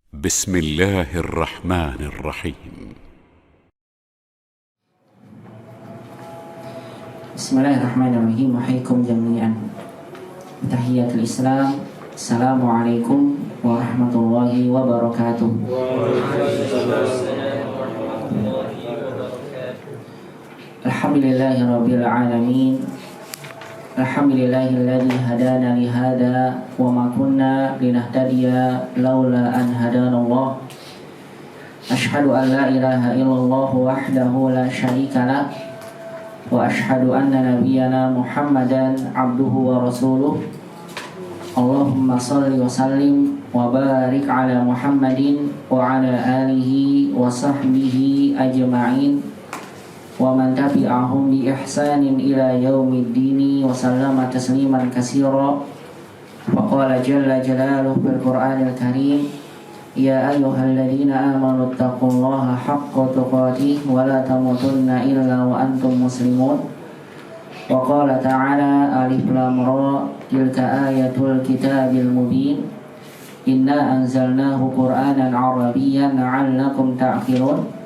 بسم الله الرحمن الرحيم. Bismillahirrahmanirrahim. Wahaikum jami'an. Tahiyatul Islam. Assalamualaikum warahmatullahi wabarakatuh. Alhamdulillahi rabbil alamin. Alhamdulillahilladzi hadana li hada wa ma kunna linahtadiya laula an hadanallah. Asyhadu an la ilaha illallah wahdahu la syarika lah. Wa ashhadu anna nabiyyana Muhammadan abduhu wa rasuluh. Allahumma salli wa sallim wa barik ala Muhammadin wa ala alihi wa sahbihi ajma'in wa man tabi'ahum bi ihsanin ila yaumiddini wa sallama tasliman katsira. Wa qala jalla jalaluhu bil Qur'anil Karim, ya ayyuhalladzina amanu taqullaha haqqa tuqatih wa la tamutunna illa wa antum muslimun. Wa qala ta'ala alif lam ra tilka ayatul kitabil mubin inna anzalnahu qur'anan arabiyyan la'allakum ta'qilun.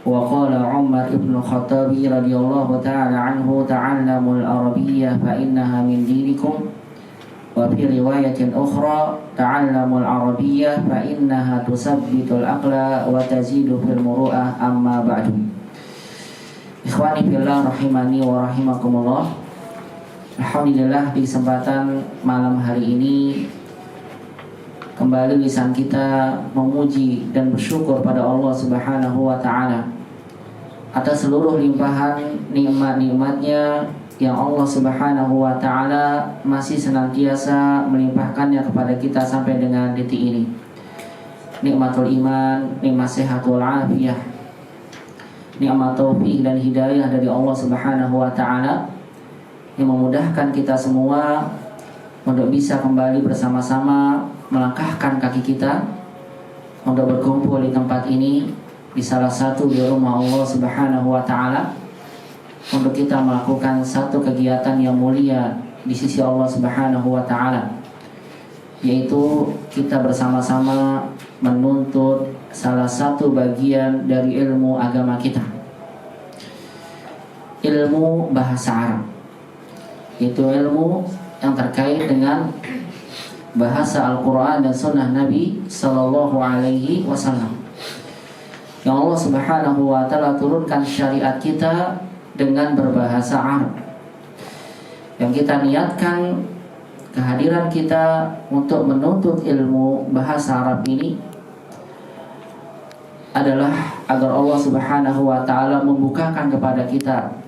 Wa qala Umar ibn Khattab radhiyallahu ta'ala anhu ta'allamul arabiyyah fa innaha min dinikum. Wa fi riwayatin ukhra ta'allamul arabiyyah fa innaha tusabbitul aqla wa tazidu fil muru'ah amma ba'du. Ikhwani fillah rahimani wa rahimakumullah. Alhamdulillah, di kesempatan malam hari ini kembali lisan kita memuji dan bersyukur pada Allah Subhanahu wa ta'ala atas seluruh limpahan nikmat-nikmatnya yang Allah Subhanahu wa ta'ala masih senantiasa melimpahkannya kepada kita sampai dengan detik ini. Nikmatul iman, nikmat sehatul afiyah, nikmat taufik dan hidayah dari Allah Subhanahu wa ta'ala yang memudahkan kita semua untuk bisa kembali bersama-sama melangkahkan kaki kita untuk berkumpul di tempat ini, di salah satu di rumah Allah Subhanahu wa ta'ala, untuk kita melakukan satu kegiatan yang mulia di sisi Allah Subhanahu wa ta'ala, yaitu kita bersama-sama menuntut salah satu bagian dari ilmu agama kita, ilmu bahasa Arab, yaitu ilmu yang terkait dengan bahasa Al-Quran dan Sunnah Nabi Sallallahu Alaihi Wasallam, yang Allah Subhanahu Wa Taala turunkan syariat kita dengan berbahasa Arab, yang kita niatkan kehadiran kita untuk menuntut ilmu bahasa Arab ini adalah agar Allah Subhanahu Wa Taala membukakan kepada kita,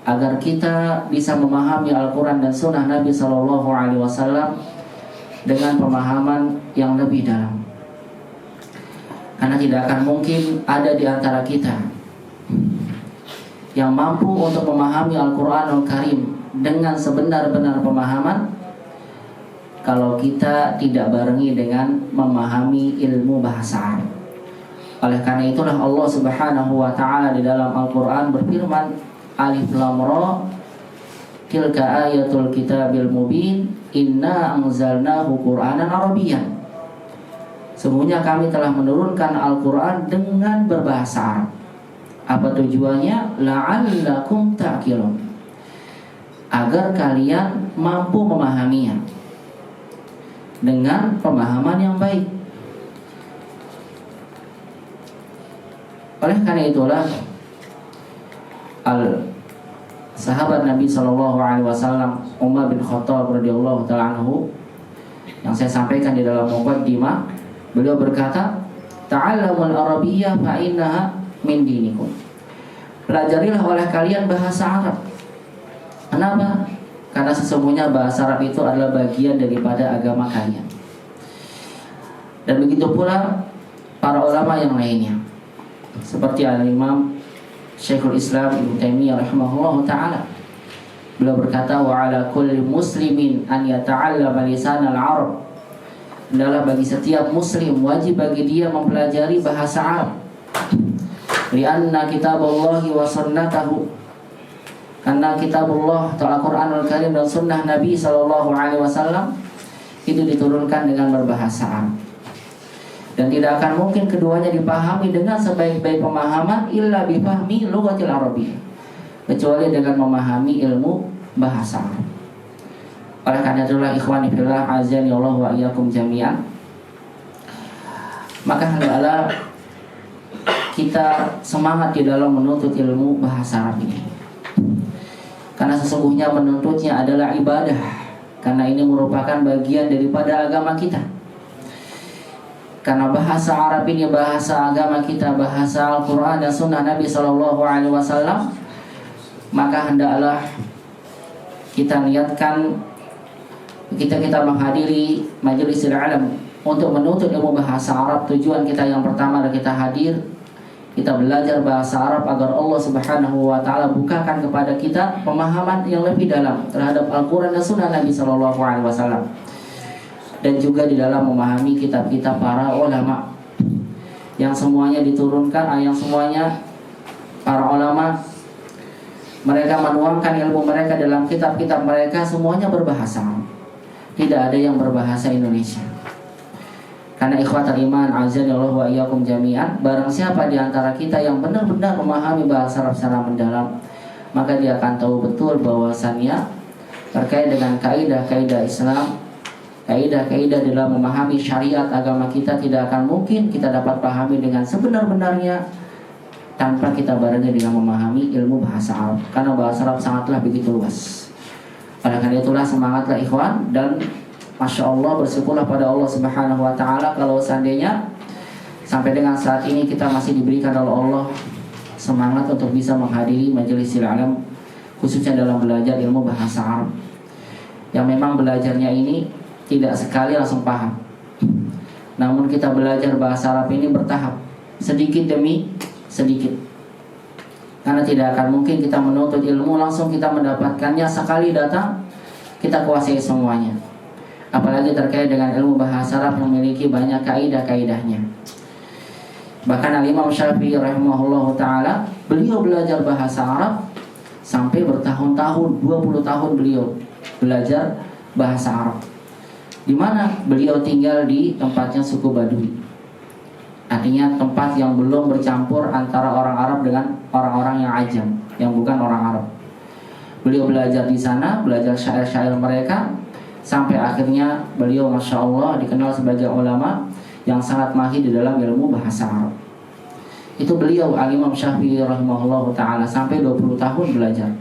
agar kita bisa memahami Al-Quran dan Sunnah Nabi Sallallahu Alaihi Wasallam dengan pemahaman yang lebih dalam. Karena tidak akan mungkin ada di antara kita yang mampu untuk memahami Al-Quranul Karim dengan sebenar-benar pemahaman kalau kita tidak barengi dengan memahami ilmu bahasa Arab. Oleh karena itulah Allah Subhanahu wa ta'ala di dalam Al-Quran berfirman, alif lam ra tilka ayatul kitabil mubin inna anzalnahu qur'anan arabiyyan. Sesungguhnya kami telah menurunkan Al-Quran dengan berbahasa Arab. Apa tujuannya? La'allakum ta'qilun, agar kalian mampu memahaminya dengan pemahaman yang baik. Oleh karena itulah sahabat Nabi Sallallahu Alaihi Wasallam Umar bin Khattab radhiyallahu ta'ala anhu, yang saya sampaikan di dalam muqaddimah, beliau berkata, ta'allamul arabiyyah fa innaha min dinikum. Pelajarilah oleh kalian bahasa Arab. Kenapa? Karena sesungguhnya bahasa Arab itu adalah bagian daripada agama kalian. Dan begitu pula para ulama yang lainnya, seperti Al-Imam Syekhul Islam Ibnu Taimiyah rahimahullahu ta'ala. Beliau berkata, wa ala kulli muslimin an yata'allama lisanal Arab. Adalah bagi setiap muslim wajib bagi dia mempelajari bahasa Arab. Lianna kitaballahi wa sunnatahu, karena kitabullah atau Al-Quranul Karim dan sunnah Nabi Sallallahu Alaihi Wasallam itu diturunkan dengan berbahasa Arab. Dan tidak akan mungkin keduanya dipahami dengan sebaik-baik pemahaman illa bifahmi lughatil arabiyyah, kecuali dengan memahami ilmu bahasa Arab. Oleh karena itulah ikhwani fillah azani Allah wa iyyakum jami'an, maka hendaklah kita semangat di dalam menuntut ilmu bahasa Arab ini. Karena sesungguhnya menuntutnya adalah ibadah, karena ini merupakan bagian daripada agama kita. Karena bahasa Arab ini bahasa agama kita, bahasa Al-Quran dan Sunnah Nabi SAW, maka hendaklah kita niatkan kita menghadiri majelis ilmu untuk menuntut ilmu bahasa Arab. Tujuan kita yang pertama adalah kita hadir, kita belajar bahasa Arab agar Allah Subhanahu wa taala bukakan kepada kita pemahaman yang lebih dalam terhadap Al-Qur'an dan Sunnah Nabi sallallahu alaihi wasallam. Dan juga di dalam memahami kitab-kitab para ulama yang semuanya diturunkan, yang semuanya para ulama mereka menuangkan ilmu mereka dalam kitab-kitab mereka, semuanya berbahasa Arab. Tidak ada yang berbahasa Indonesia. Karena ikhwatal iman azza wa iyyakum jami'an, barang siapa di antara kita yang benar-benar memahami bahasa Arab secara mendalam, maka dia akan tahu betul bahwasannya terkait dengan kaidah-kaidah Islam, kaidah-kaidah dalam memahami syariat agama kita tidak akan mungkin kita dapat pahami dengan sebenar-benarnya tanpa kita barengi dengan memahami ilmu bahasa Arab. Karena bahasa Arab sangatlah begitu luas. Oleh karena itulah semangatlah ikhwan, dan Masya Allah bersyukurlah pada Allah Subhanahu wa ta'ala kalau seandainya sampai dengan saat ini kita masih diberikan oleh Allah semangat untuk bisa menghadiri majelis ilmu, khususnya dalam belajar ilmu bahasa Arab, yang memang belajarnya ini tidak sekali langsung paham. Namun kita belajar bahasa Arab ini bertahap, sedikit demi sedikit. Karena tidak akan mungkin kita menuntut ilmu langsung kita mendapatkannya sekali datang kita kuasai semuanya. Apalagi terkait dengan ilmu bahasa Arab yang memiliki banyak kaidah-kaidahnya. Bahkan Al-Imam Syafi'i rahimahullah ta'ala, beliau belajar bahasa Arab sampai bertahun-tahun, 20 tahun beliau belajar bahasa Arab. Di mana beliau tinggal di tempatnya suku Badui. Artinya tempat yang belum bercampur antara orang Arab dengan orang-orang yang ajam, yang bukan orang Arab. Beliau belajar di sana, belajar syair-syair mereka, sampai akhirnya beliau Masya Allah dikenal sebagai ulama yang sangat mahir di dalam ilmu bahasa Arab. Itu beliau Al-Imam Syafi'i rahimahullah ta'ala sampai 20 tahun belajar.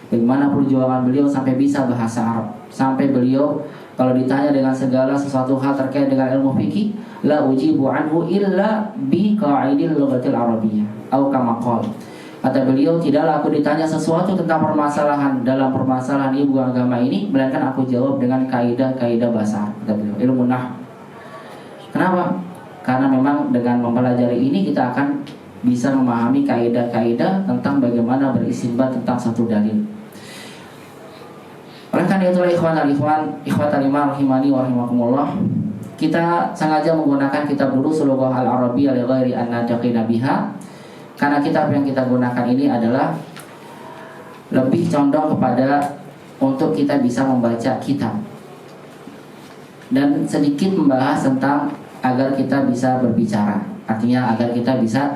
Bagaimana perjuangan beliau sampai bisa bahasa Arab, sampai beliau kalau ditanya dengan segala sesuatu hal terkait dengan ilmu fikih, la ujibu anhu illa bi qa'idil lughatil arabiyyah atau kama qala. Kata beliau, tidaklah aku ditanya sesuatu tentang permasalahan dalam permasalahan ilmu agama ini melainkan aku jawab dengan kaidah-kaidah bahasa Arab. Kata beliau, ilmu nahwu. Kenapa? Karena memang dengan mempelajari ini kita akan bisa memahami kaidah-kaidah tentang bagaimana beristinbat tentang satu dalil. Oleh karena itulah ikhwatal iman rahimani wa rahimakumullah, kita sengaja menggunakan kitab dulu Sulughah al-Arabiyyah li ghairi an nataqina biha, karena kitab yang kita gunakan ini adalah lebih condong kepada untuk kita bisa membaca kitab dan sedikit membahas tentang agar kita bisa berbicara, artinya agar kita bisa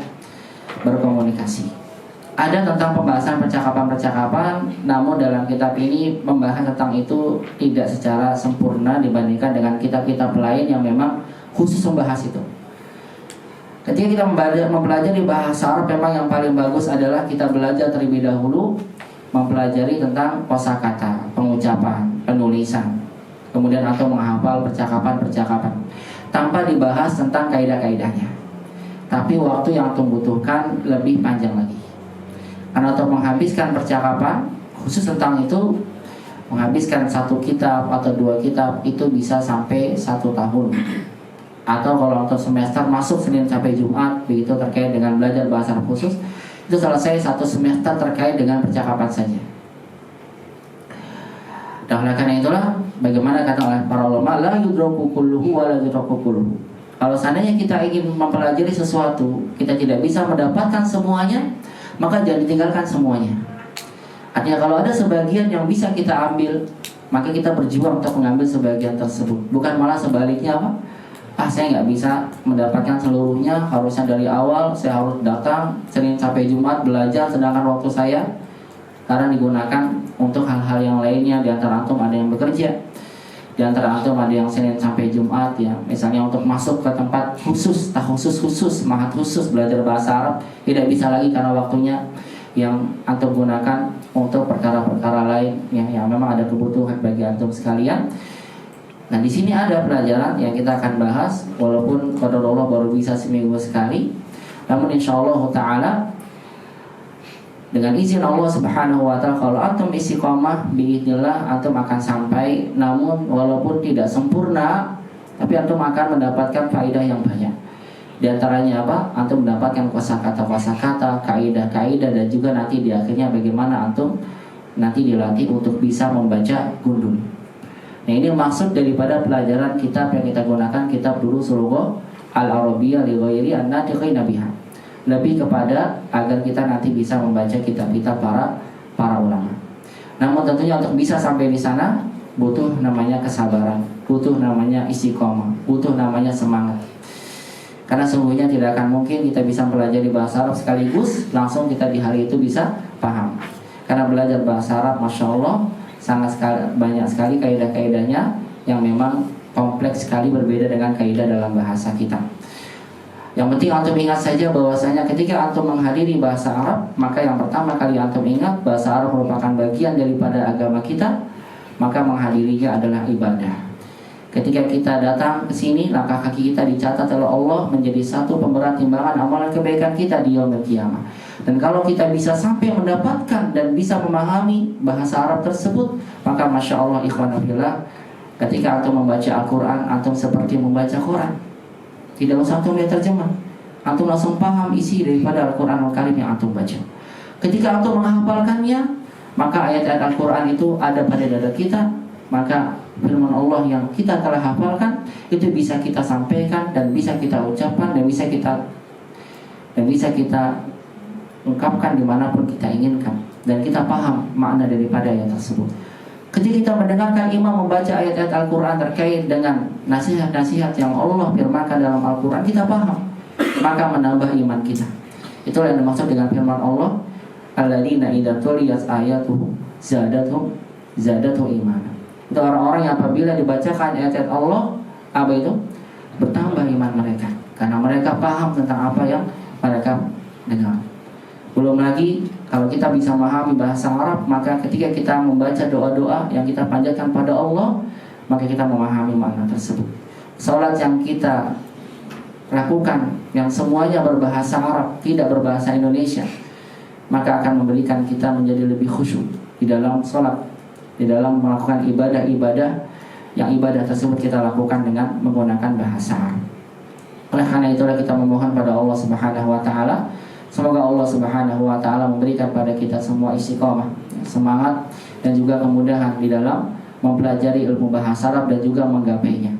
berkomunikasi. Ada tentang pembahasan percakapan-percakapan, namun dalam kitab ini membahas tentang itu tidak secara sempurna dibandingkan dengan kitab-kitab lain yang memang khusus membahas itu. Ketika kita mempelajari bahasa Arab, memang yang paling bagus adalah kita belajar terlebih dahulu mempelajari tentang kosakata, pengucapan, penulisan, kemudian atau menghafal percakapan-percakapan tanpa dibahas tentang kaidah-kaidahnya. Tapi waktu yang membutuhkan lebih panjang lagi. Karena untuk menghabiskan percakapan khusus tentang itu, menghabiskan satu kitab atau dua kitab itu bisa sampai 1 tahun. Atau kalau untuk semester masuk Senin sampai Jumat, begitu terkait dengan belajar bahasa Arab khusus, itu selesai 1 semester terkait dengan percakapan saja. Dan oleh karena itulah, bagaimana kata oleh para ulama, la yudraku kulluhu wa la yudraku kulluhu. Kalau seandainya kita ingin mempelajari sesuatu, kita tidak bisa mendapatkan semuanya, maka jangan ditinggalkan semuanya. Artinya kalau ada sebagian yang bisa kita ambil, maka kita berjuang untuk mengambil sebagian tersebut. Bukan malah sebaliknya apa? saya nggak bisa mendapatkan seluruhnya, harusnya dari awal saya harus datang Senin sampai Jumat belajar, sedangkan waktu saya karena digunakan untuk hal-hal yang lainnya. Di antara antum ada yang bekerja, di antara antum ada yang Senin sampai Jumat ya, misalnya untuk masuk ke tempat khusus, mahat khusus belajar bahasa Arab, tidak bisa lagi karena waktunya yang antum gunakan untuk perkara-perkara lain yang memang ada kebutuhan bagi antum sekalian. Nah, di sini ada pelajaran yang kita akan bahas, walaupun qadarullah baru bisa seminggu sekali, namun insyaallah taala dengan izin Allah Subhanahu wa taala, kalau antum istiqomah biidznillah antum akan sampai. Namun walaupun tidak sempurna, tapi antum akan mendapatkan faedah yang banyak. Di antaranya apa? Antum mendapatkan kosakata, kaidah-kaidah, dan juga nanti di akhirnya bagaimana antum nanti dilatih untuk bisa membaca gundul. Nah, ini maksud daripada pelajaran kitab yang kita gunakan, kitab Durusul Lughah Al-Arabiyyah li ghairi an-natiqina biha. Lebih kepada agar kita nanti bisa membaca kitab-kitab para ulama. Namun tentunya untuk bisa sampai di sana butuh namanya kesabaran, butuh namanya istiqomah, butuh namanya semangat. Karena sungguhnya tidak akan mungkin kita bisa mempelajari bahasa Arab sekaligus langsung kita di hari itu bisa paham. Karena belajar bahasa Arab, masya Allah, banyak sekali kaidah-kaidahnya yang memang kompleks sekali, berbeda dengan kaidah dalam bahasa kita. Yang penting antum ingat saja bahwasanya ketika antum menghadiri bahasa Arab, maka yang pertama kali antum ingat bahasa Arab merupakan bagian daripada agama kita, maka menghadirinya adalah ibadah. Ketika kita datang ke sini, langkah kaki kita dicatat oleh Allah menjadi satu pemberat timbangan amalan kebaikan kita di yaumil qiyamah. Dan kalau kita bisa sampai mendapatkan dan bisa memahami bahasa Arab tersebut, maka masya Allah ikhwanah fillah, ketika antum membaca Al-Quran, antum seperti membaca Quran. Tidak usah antum lihat terjemah, antum langsung paham isi daripada Al-Quran Al-Karim yang antum baca. Ketika antum menghafalkannya, maka ayat-ayat Al-Quran itu ada pada dada kita. Maka firman Allah yang kita telah hafalkan itu bisa kita sampaikan dan bisa kita ucapkan dan bisa kita ungkapkan dimanapun kita inginkan, dan kita paham makna daripada ayat tersebut. Ketika kita mendengarkan imam membaca ayat-ayat Al-Quran terkait dengan nasihat-nasihat yang Allah firmankan dalam Al-Quran, kita paham, maka menambah iman kita. Itulah yang dimaksud dengan firman Allah, alladzina idza tuliyat ayatuhu zadatuhum imana. Itu orang-orang yang apabila dibacakan ayat-ayat Allah, apa itu? Bertambah iman mereka, karena mereka paham tentang apa yang mereka dengar. Belum lagi kalau kita bisa memahami bahasa Arab, maka ketika kita membaca doa-doa yang kita panjatkan pada Allah, maka kita memahami makna tersebut. Salat yang kita lakukan yang semuanya berbahasa Arab, tidak berbahasa Indonesia, maka akan memberikan kita menjadi lebih khusyuk di dalam salat, di dalam melakukan ibadah-ibadah yang ibadah tersebut kita lakukan dengan menggunakan bahasa Arab. Oleh karena itulah kita memohon pada Allah Subhanahu wa taala, semoga Allah Subhanahu wa taala memberikan pada kita semua istiqomah, semangat, dan juga kemudahan di dalam mempelajari ilmu bahasa Arab dan juga menggapainya.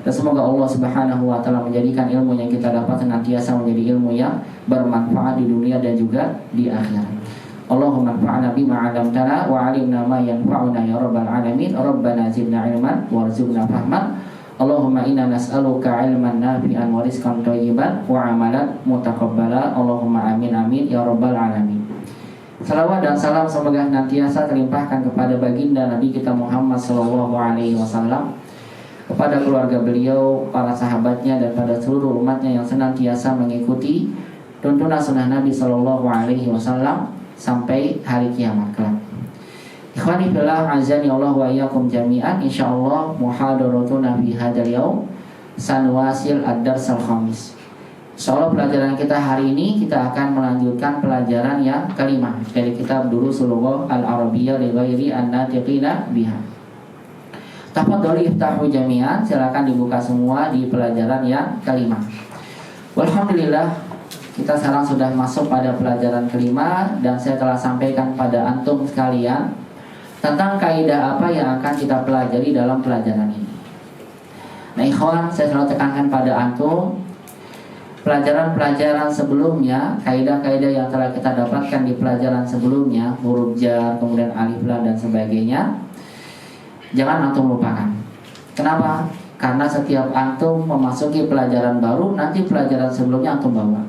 Dan semoga Allah Subhanahu wa taala menjadikan ilmu yang kita dapat senantiasa menjadi ilmu yang bermanfaat di dunia dan juga di akhirat. Allahumma anfa'na bima 'allamtana wa 'allimna ma yanfa'una ya rabbal alamin. Rabbana zidna 'ilman warzuqna fahman. Allahumma inna nas'aluka 'ilman nafi'an wa rizqan thayyiban wa 'amalan mutaqabbala. Allahumma amin amin ya rabbal alamin. Salawat dan salam semoga senantiasa terlimpahkan kepada baginda Nabi kita Muhammad sallallahu alaihi wasallam, kepada keluarga beliau, para sahabatnya, dan pada seluruh umatnya yang senantiasa mengikuti tuntunan sunnah Nabi sallallahu alaihi wasallam sampai hari kiamat kelak. Ikhwani fillah, azani Allah wa iyyakum jami'an. Insyaallah muhadaratuna fi hadzal yaum sanwasil ad-darsal khamis. Insyaallah pelajaran kita hari ini kita akan melanjutkan pelajaran yang kelima dari kitab Durusul Lughah Al-Arabiyyah li ghairi an-natiqina biha. Tafadhali iftahu jami'an, silakan dibuka semua di pelajaran yang kelima. Walhamdulillah, kita sekarang sudah masuk pada pelajaran kelima, dan saya telah sampaikan pada antum sekalian tentang kaidah apa yang akan kita pelajari dalam pelajaran ini. Nah ikhwan, saya selalu tekankan pada antum, pelajaran-pelajaran sebelumnya, kaidah-kaidah yang telah kita dapatkan di pelajaran sebelumnya, huruf jar, kemudian alif lam dan sebagainya, jangan antum lupakan. Kenapa? Karena setiap antum memasuki pelajaran baru, nanti pelajaran sebelumnya antum bawa.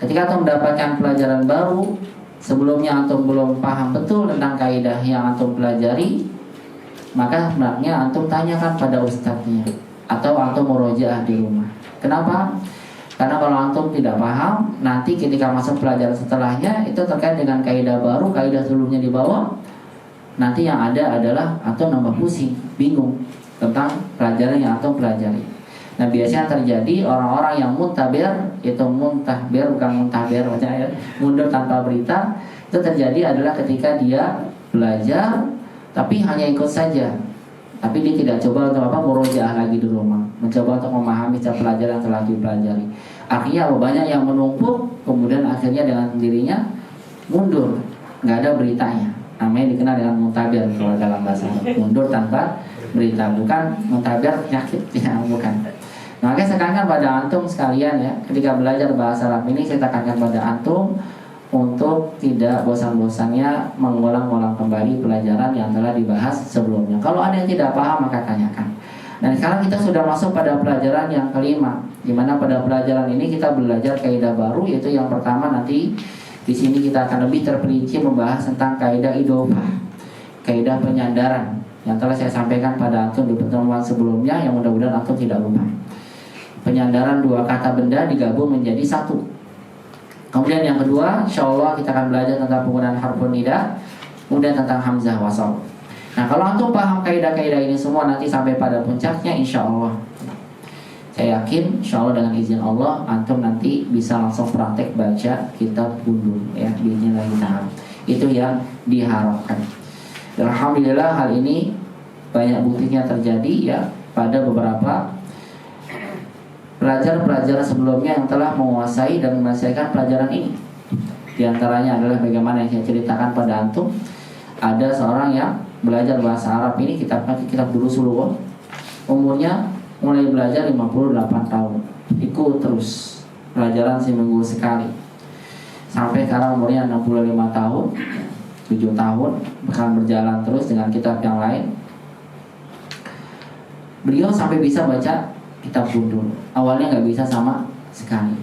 Ketika antum mendapatkan pelajaran baru, sebelumnya antum belum paham betul tentang kaidah yang antum pelajari, maka hendaknya antum tanyakan pada ustadznya atau antum murojaah di rumah. Kenapa? Karena kalau antum tidak paham, nanti ketika masuk pelajaran setelahnya itu terkait dengan kaidah baru, kaidah sebelumnya dibawa, nanti yang ada adalah antum nambah pusing, bingung tentang pelajaran yang antum pelajari. Nah, biasanya terjadi orang-orang yang muntabir, itu muntahbir bukan muntabir, maksudnya mundur tanpa berita, itu terjadi adalah ketika dia belajar tapi hanya ikut saja, tapi dia tidak coba untuk murojaah lagi di rumah, mencoba untuk memahami setiap pelajaran yang telah dipelajari. Akhirnya banyak yang menumpuk, kemudian akhirnya dengan sendirinya mundur, nggak ada beritanya. Namanya dikenal dengan muntabir kalau dalam bahasa Arab. Mundur tanpa berita, bukan muntabir penyakit, ya bukan. Nah, makanya saya tekankan pada antum sekalian ya, ketika belajar bahasa Arab ini saya tekankan pada antum untuk tidak bosan-bosannya mengulang-ulang kembali pelajaran yang telah dibahas sebelumnya. Kalau ada yang tidak paham maka tanyakan. Dan sekarang kita sudah masuk pada pelajaran yang kelima, di mana pada pelajaran ini kita belajar kaidah baru, yaitu yang pertama nanti di sini kita akan lebih terperinci membahas tentang kaidah idhofah, kaidah penyandaran yang telah saya sampaikan pada antum di pertemuan sebelumnya, yang mudah-mudahan antum tidak lupa. Penyandaran dua kata benda digabung menjadi satu. Kemudian yang kedua, insyaallah kita akan belajar tentang penggunaan harfun nida, kemudian tentang hamzah wasal. Nah, kalau antum paham kaidah-kaidah ini semua nanti sampai pada puncaknya, insyaallah saya yakin insyaallah dengan izin Allah antum nanti bisa langsung praktek baca kitab Bundul ya, bismillah ta'ala. Itu yang diharapkan. Dan alhamdulillah hal ini banyak buktinya terjadi ya pada beberapa pelajar-pelajar sebelumnya yang telah menguasai dan menyelesaikan pelajaran ini. Di antaranya adalah bagaimana yang saya ceritakan pada antum, ada seorang yang belajar bahasa Arab ini kitab dulu Suluh, umurnya mulai belajar 58 tahun, ikut terus pelajaran seminggu sekali, sampai sekarang umurnya 65 tahun, 7 tahun akan berjalan terus dengan kitab yang lain. Beliau sampai bisa baca kitab Bundul. Awalnya nggak bisa sama sekali,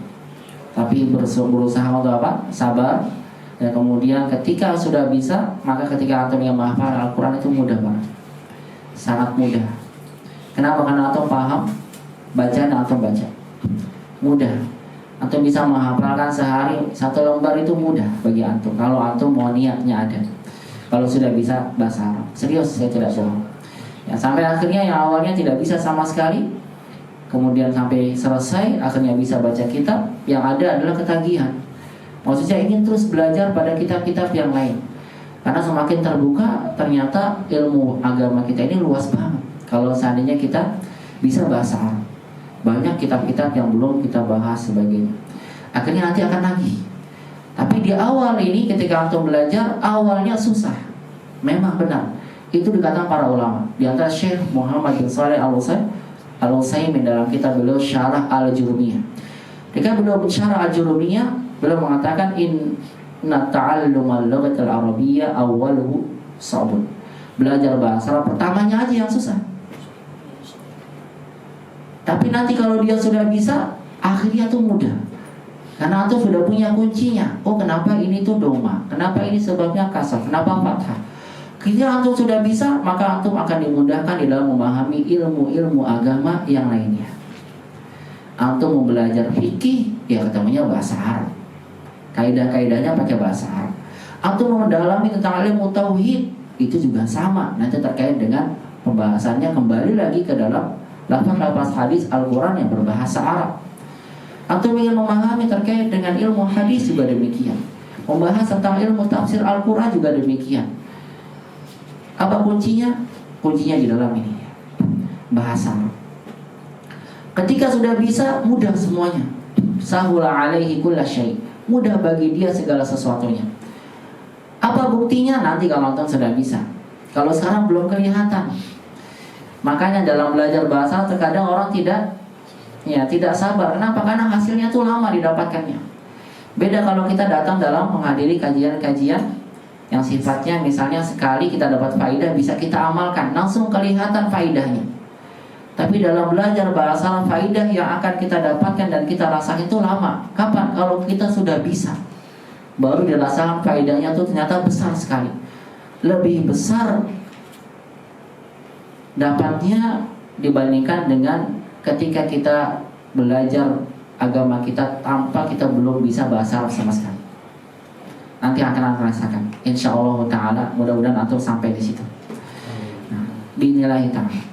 tapi berusaha untuk apa? Sabar. Dan kemudian ketika sudah bisa, maka ketika antum yang menghafal Al-Quran itu mudah banget, sangat mudah. Kenapa? Karena antum paham bacaan antum baca, mudah. Antum bisa menghafalkan sehari 1 lembar itu mudah bagi antum, kalau antum mau niatnya ada. Kalau sudah bisa bahasa Arab, serius saya tidak bohong. Ya, sampai akhirnya yang awalnya tidak bisa sama sekali, kemudian sampai selesai akhirnya bisa baca kitab, yang ada adalah ketagihan. Maksudnya ingin terus belajar pada kitab-kitab yang lain. Karena semakin terbuka, ternyata ilmu agama kita ini luas banget. Kalau seandainya kita bisa bahasa Arab, banyak kitab-kitab yang belum kita bahas sebagainya. Akhirnya nanti akan lagi. Tapi di awal ini ketika antum belajar, awalnya susah. Memang benar. Itu dikatakan para ulama. Di antara Syekh Muhammad bin Shalih Al-Utsaimin dalam kitab beliau Syarah Al-Jurumiyah. Ketika beliau bicara Al-Jurumiyah, beliau mengatakan inna ta'allumal lughatil arabiyyah awwaluhu sabun. Belajar bahasa Arab pertamanya aja yang susah. Tapi nanti kalau dia sudah bisa, akhirnya tuh mudah. Karena antum sudah punya kuncinya. Oh, kenapa ini tuh doma? Kenapa ini sebabnya kasar? Kenapa fathah? Ketika antum sudah bisa, maka antum akan dimudahkan di dalam memahami ilmu-ilmu agama yang lainnya. Antum mau belajar fikih, ya ketemunya bahasa Arab. Kaidah-kaidahnya pakai bahasa Arab. Antum mau mendalami tentang ilmu tauhid, itu juga sama. Nanti terkait dengan pembahasannya kembali lagi ke dalam lafaz-lafaz hadis Al-Quran yang berbahasa Arab. Antum ingin memahami terkait dengan ilmu hadis juga demikian. Membahas tentang ilmu tafsir Al-Quran juga demikian. Apa kuncinya? Kuncinya di dalam ini, bahasa Arab. Ketika sudah bisa, mudah semuanya. Sahula alaihi kulla syai'. Mudah bagi dia segala sesuatunya. Apa buktinya? Nanti kalau antum sudah bisa. Kalau sekarang belum kelihatan. Makanya dalam belajar bahasa terkadang orang tidak sabar. Kenapa? Karena hasilnya tuh lama didapatkannya. Beda kalau kita datang dalam menghadiri kajian-kajian yang sifatnya misalnya sekali kita dapat faidah, bisa kita amalkan, langsung kelihatan faidahnya. Tapi dalam belajar bahasa Arab, faidah yang akan kita dapatkan dan kita rasakan itu lama. Kapan? Kalau kita sudah bisa, baru dirasakan faidahnya tuh ternyata besar sekali. Lebih besar dapatnya dibandingkan dengan ketika kita belajar agama kita tanpa kita belum bisa bahasa Arab sama sekali. Nanti akan rasakan, insya Allah Ta'ala. Mudah-mudahan antum sampai di situ. Nah, bismillah ta'ala.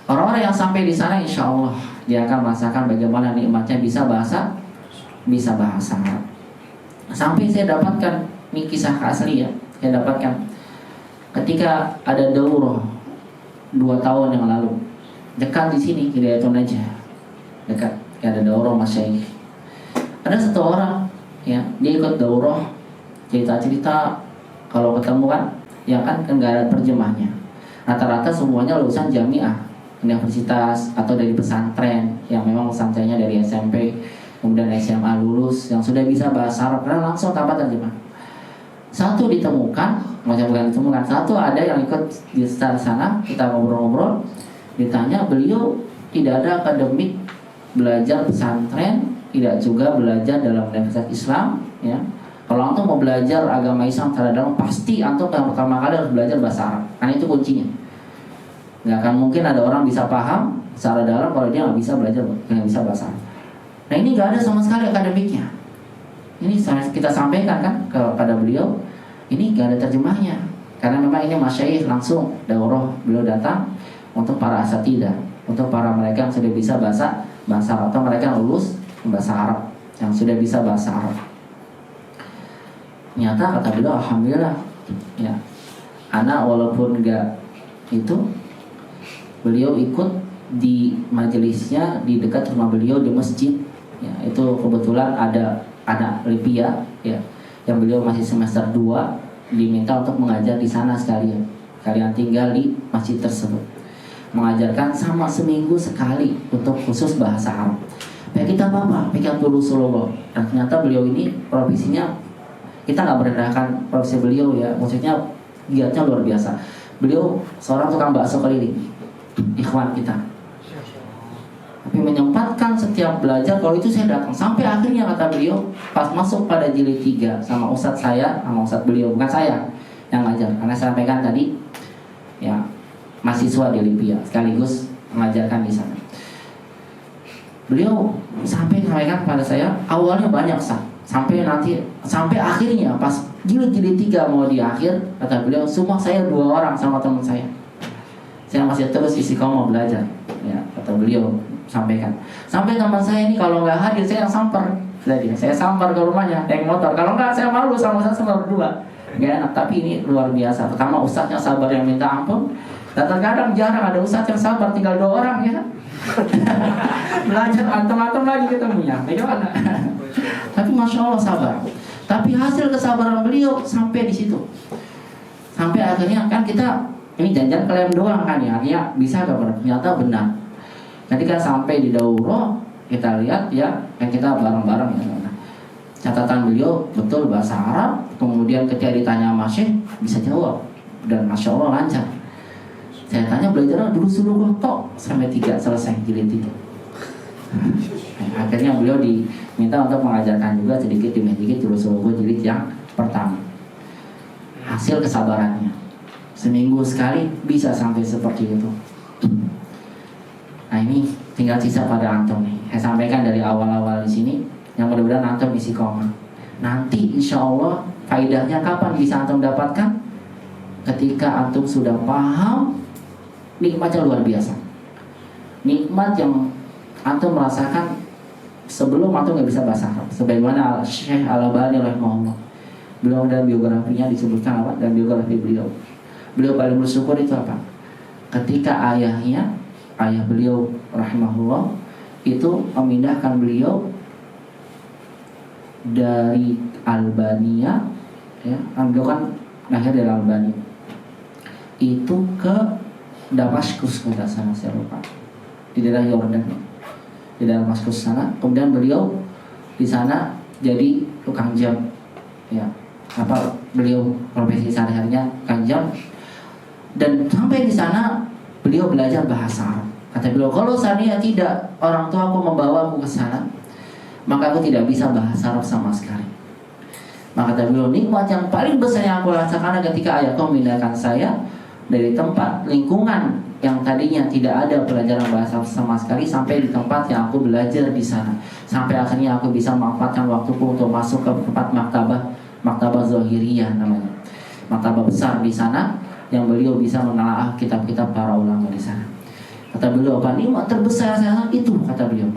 Orang-orang yang sampai di sana, insya Allah dia akan merasakan bagaimana nikmatnya bisa bahasa Arab. Sampai saya dapatkan, ini kisah asli ya, saya dapatkan ketika ada daurah 2 tahun yang lalu dekat di sini, Hidayatul Najah, dekat ada daurah masyayikh. Ada satu orang ya, dia ikut daurah, cerita-cerita kalau ketemu kan, ya kan nggak ada terjemahnya. Rata-rata semuanya lulusan jamiah, universitas atau dari pesantren yang memang pesantrennya dari SMP kemudian SMA lulus yang sudah bisa bahasa Arab karena langsung tanpa terjemah. Satu ditemukan, bukan ditemukan, satu ada yang ikut di sana, kita ngobrol-ngobrol, ditanya, beliau tidak ada akademik belajar pesantren, tidak juga belajar dalam universitas Islam ya. Kalau antum mau belajar agama Islam secara dalam, pasti antum yang pertama kali harus belajar bahasa Arab, karena itu kuncinya. Nggak akan mungkin ada orang bisa paham secara dalam kalau dia nggak bisa belajar, nggak bisa bahasa Arab. Nah ini nggak ada sama sekali akademiknya. Ini kita sampaikan kan kepada beliau, ini nggak ada terjemahnya, karena memang ini masyayikh langsung daurah, beliau datang untuk para asatidah, untuk para mereka yang sudah bisa bahasa Arab atau mereka yang lulus bahasa Arab, yang sudah bisa bahasa Arab. Nyata kata beliau, alhamdulillah ya, anak walaupun enggak itu, beliau ikut di majelisnya di dekat rumah beliau di masjid ya. Itu kebetulan ada anak Libya ya, yang beliau masih semester 2 diminta untuk mengajar di sana sekalian tinggal di masjid tersebut, mengajarkan sama seminggu sekali untuk khusus bahasa Arab. Kita apa? Pikir dulu Solo. Dan ternyata beliau ini profesinya, kita nggak merendahkan profesi beliau ya, maksudnya giatnya luar biasa. Beliau seorang tukang bakso keliling, ikhwan kita. Tapi menyempatkan setiap belajar, kalau itu saya datang. Sampai akhirnya kata beliau, pas masuk pada jilid 3 sama ustadz saya, sama ustadz beliau, bukan saya yang ngajar, karena saya sampaikan tadi ya, mahasiswa di Libya sekaligus mengajarkan di sana. Beliau sampaikan kepada saya, awalnya banyak sampai akhirnya pas jilid 3 mau di akhir, kata beliau, semua saya 2 orang sama teman saya masih terus istiqomah belajar ya, kata beliau sampaikan. Sampai teman saya ini kalau nggak hadir saya yang samper, saya samper ke rumahnya naik motor, kalau nggak saya malu sama ustaz berdua, nggak enak. Tapi ini luar biasa, pertama ustaznya sabar yang minta ampun, dan terkadang jarang ada ustaz yang sabar, tinggal 2 orang ya. Belajar antum-antum lagi ketemunya, bagaimana? Tapi masya Allah sabar. Tapi hasil kesabaran beliau sampai di situ. Sampai akhirnya kan kita ini janjian klaim doang kan ya, artinya bisa gak benar? Ternyata benar. Nanti kan sampai di daurah kita lihat ya, yang kita bareng-bareng ya. Nah, catatan beliau betul bahasa Arab. Kemudian ketika ditanya masih bisa jawab dan masya Allah lancar. Saya tanya belajarnya dulu kok sampai 3 selesai jilid 3. Nah, akhirnya beliau diminta untuk mengajarkan juga sedikit demi sedikit dulu jilid yang pertama. Hasil kesabarannya, seminggu sekali bisa sampai seperti itu. Nah ini tinggal sisa pada antum nih. Saya sampaikan dari awal-awal di sini, yang mudah-mudahan antum isi koma. Nanti insya Allah faidahnya kapan bisa antum dapatkan? Ketika antum sudah paham, nikmatnya luar biasa. Nikmat yang antum merasakan sebelum antum nggak bisa bahasa Arab. Sebagaimana Syekh Al-Albani rahimahullah, beliau dalam biografinya disebutkan apa? Dan biografi beliau paling bersyukur itu apa? Ketika ayah beliau rahimahullah itu memindahkan beliau dari Albania ya, beliau kan lahir dari Albania, itu ke Damaskus kalau tidak salah, saya lupa, di daerah Yordan, di daerah Damaskus sana. Kemudian beliau di sana jadi tukang jam ya, beliau profesi sehari-harinya tukang jam. Dan sampai di sana beliau belajar bahasa Arab. Kata beliau, kalau seandainya tidak, orang tua aku membawa aku ke sana, maka aku tidak bisa bahasa Arab sama sekali. Maka kata beliau, nikmat yang paling besar yang aku rasakan ketika ayahku memindahkan saya dari tempat lingkungan yang tadinya tidak ada pelajaran bahasa Arab sama sekali, sampai di tempat yang aku belajar di sana. Sampai akhirnya aku bisa memanfaatkan waktuku untuk masuk ke tempat maktabah Zohiriyah namanya, maktabah besar di sana, yang beliau bisa menelaah kitab-kitab para ulama di sana. Kata beliau, apa nikmat terbesar saya itu, kata beliau.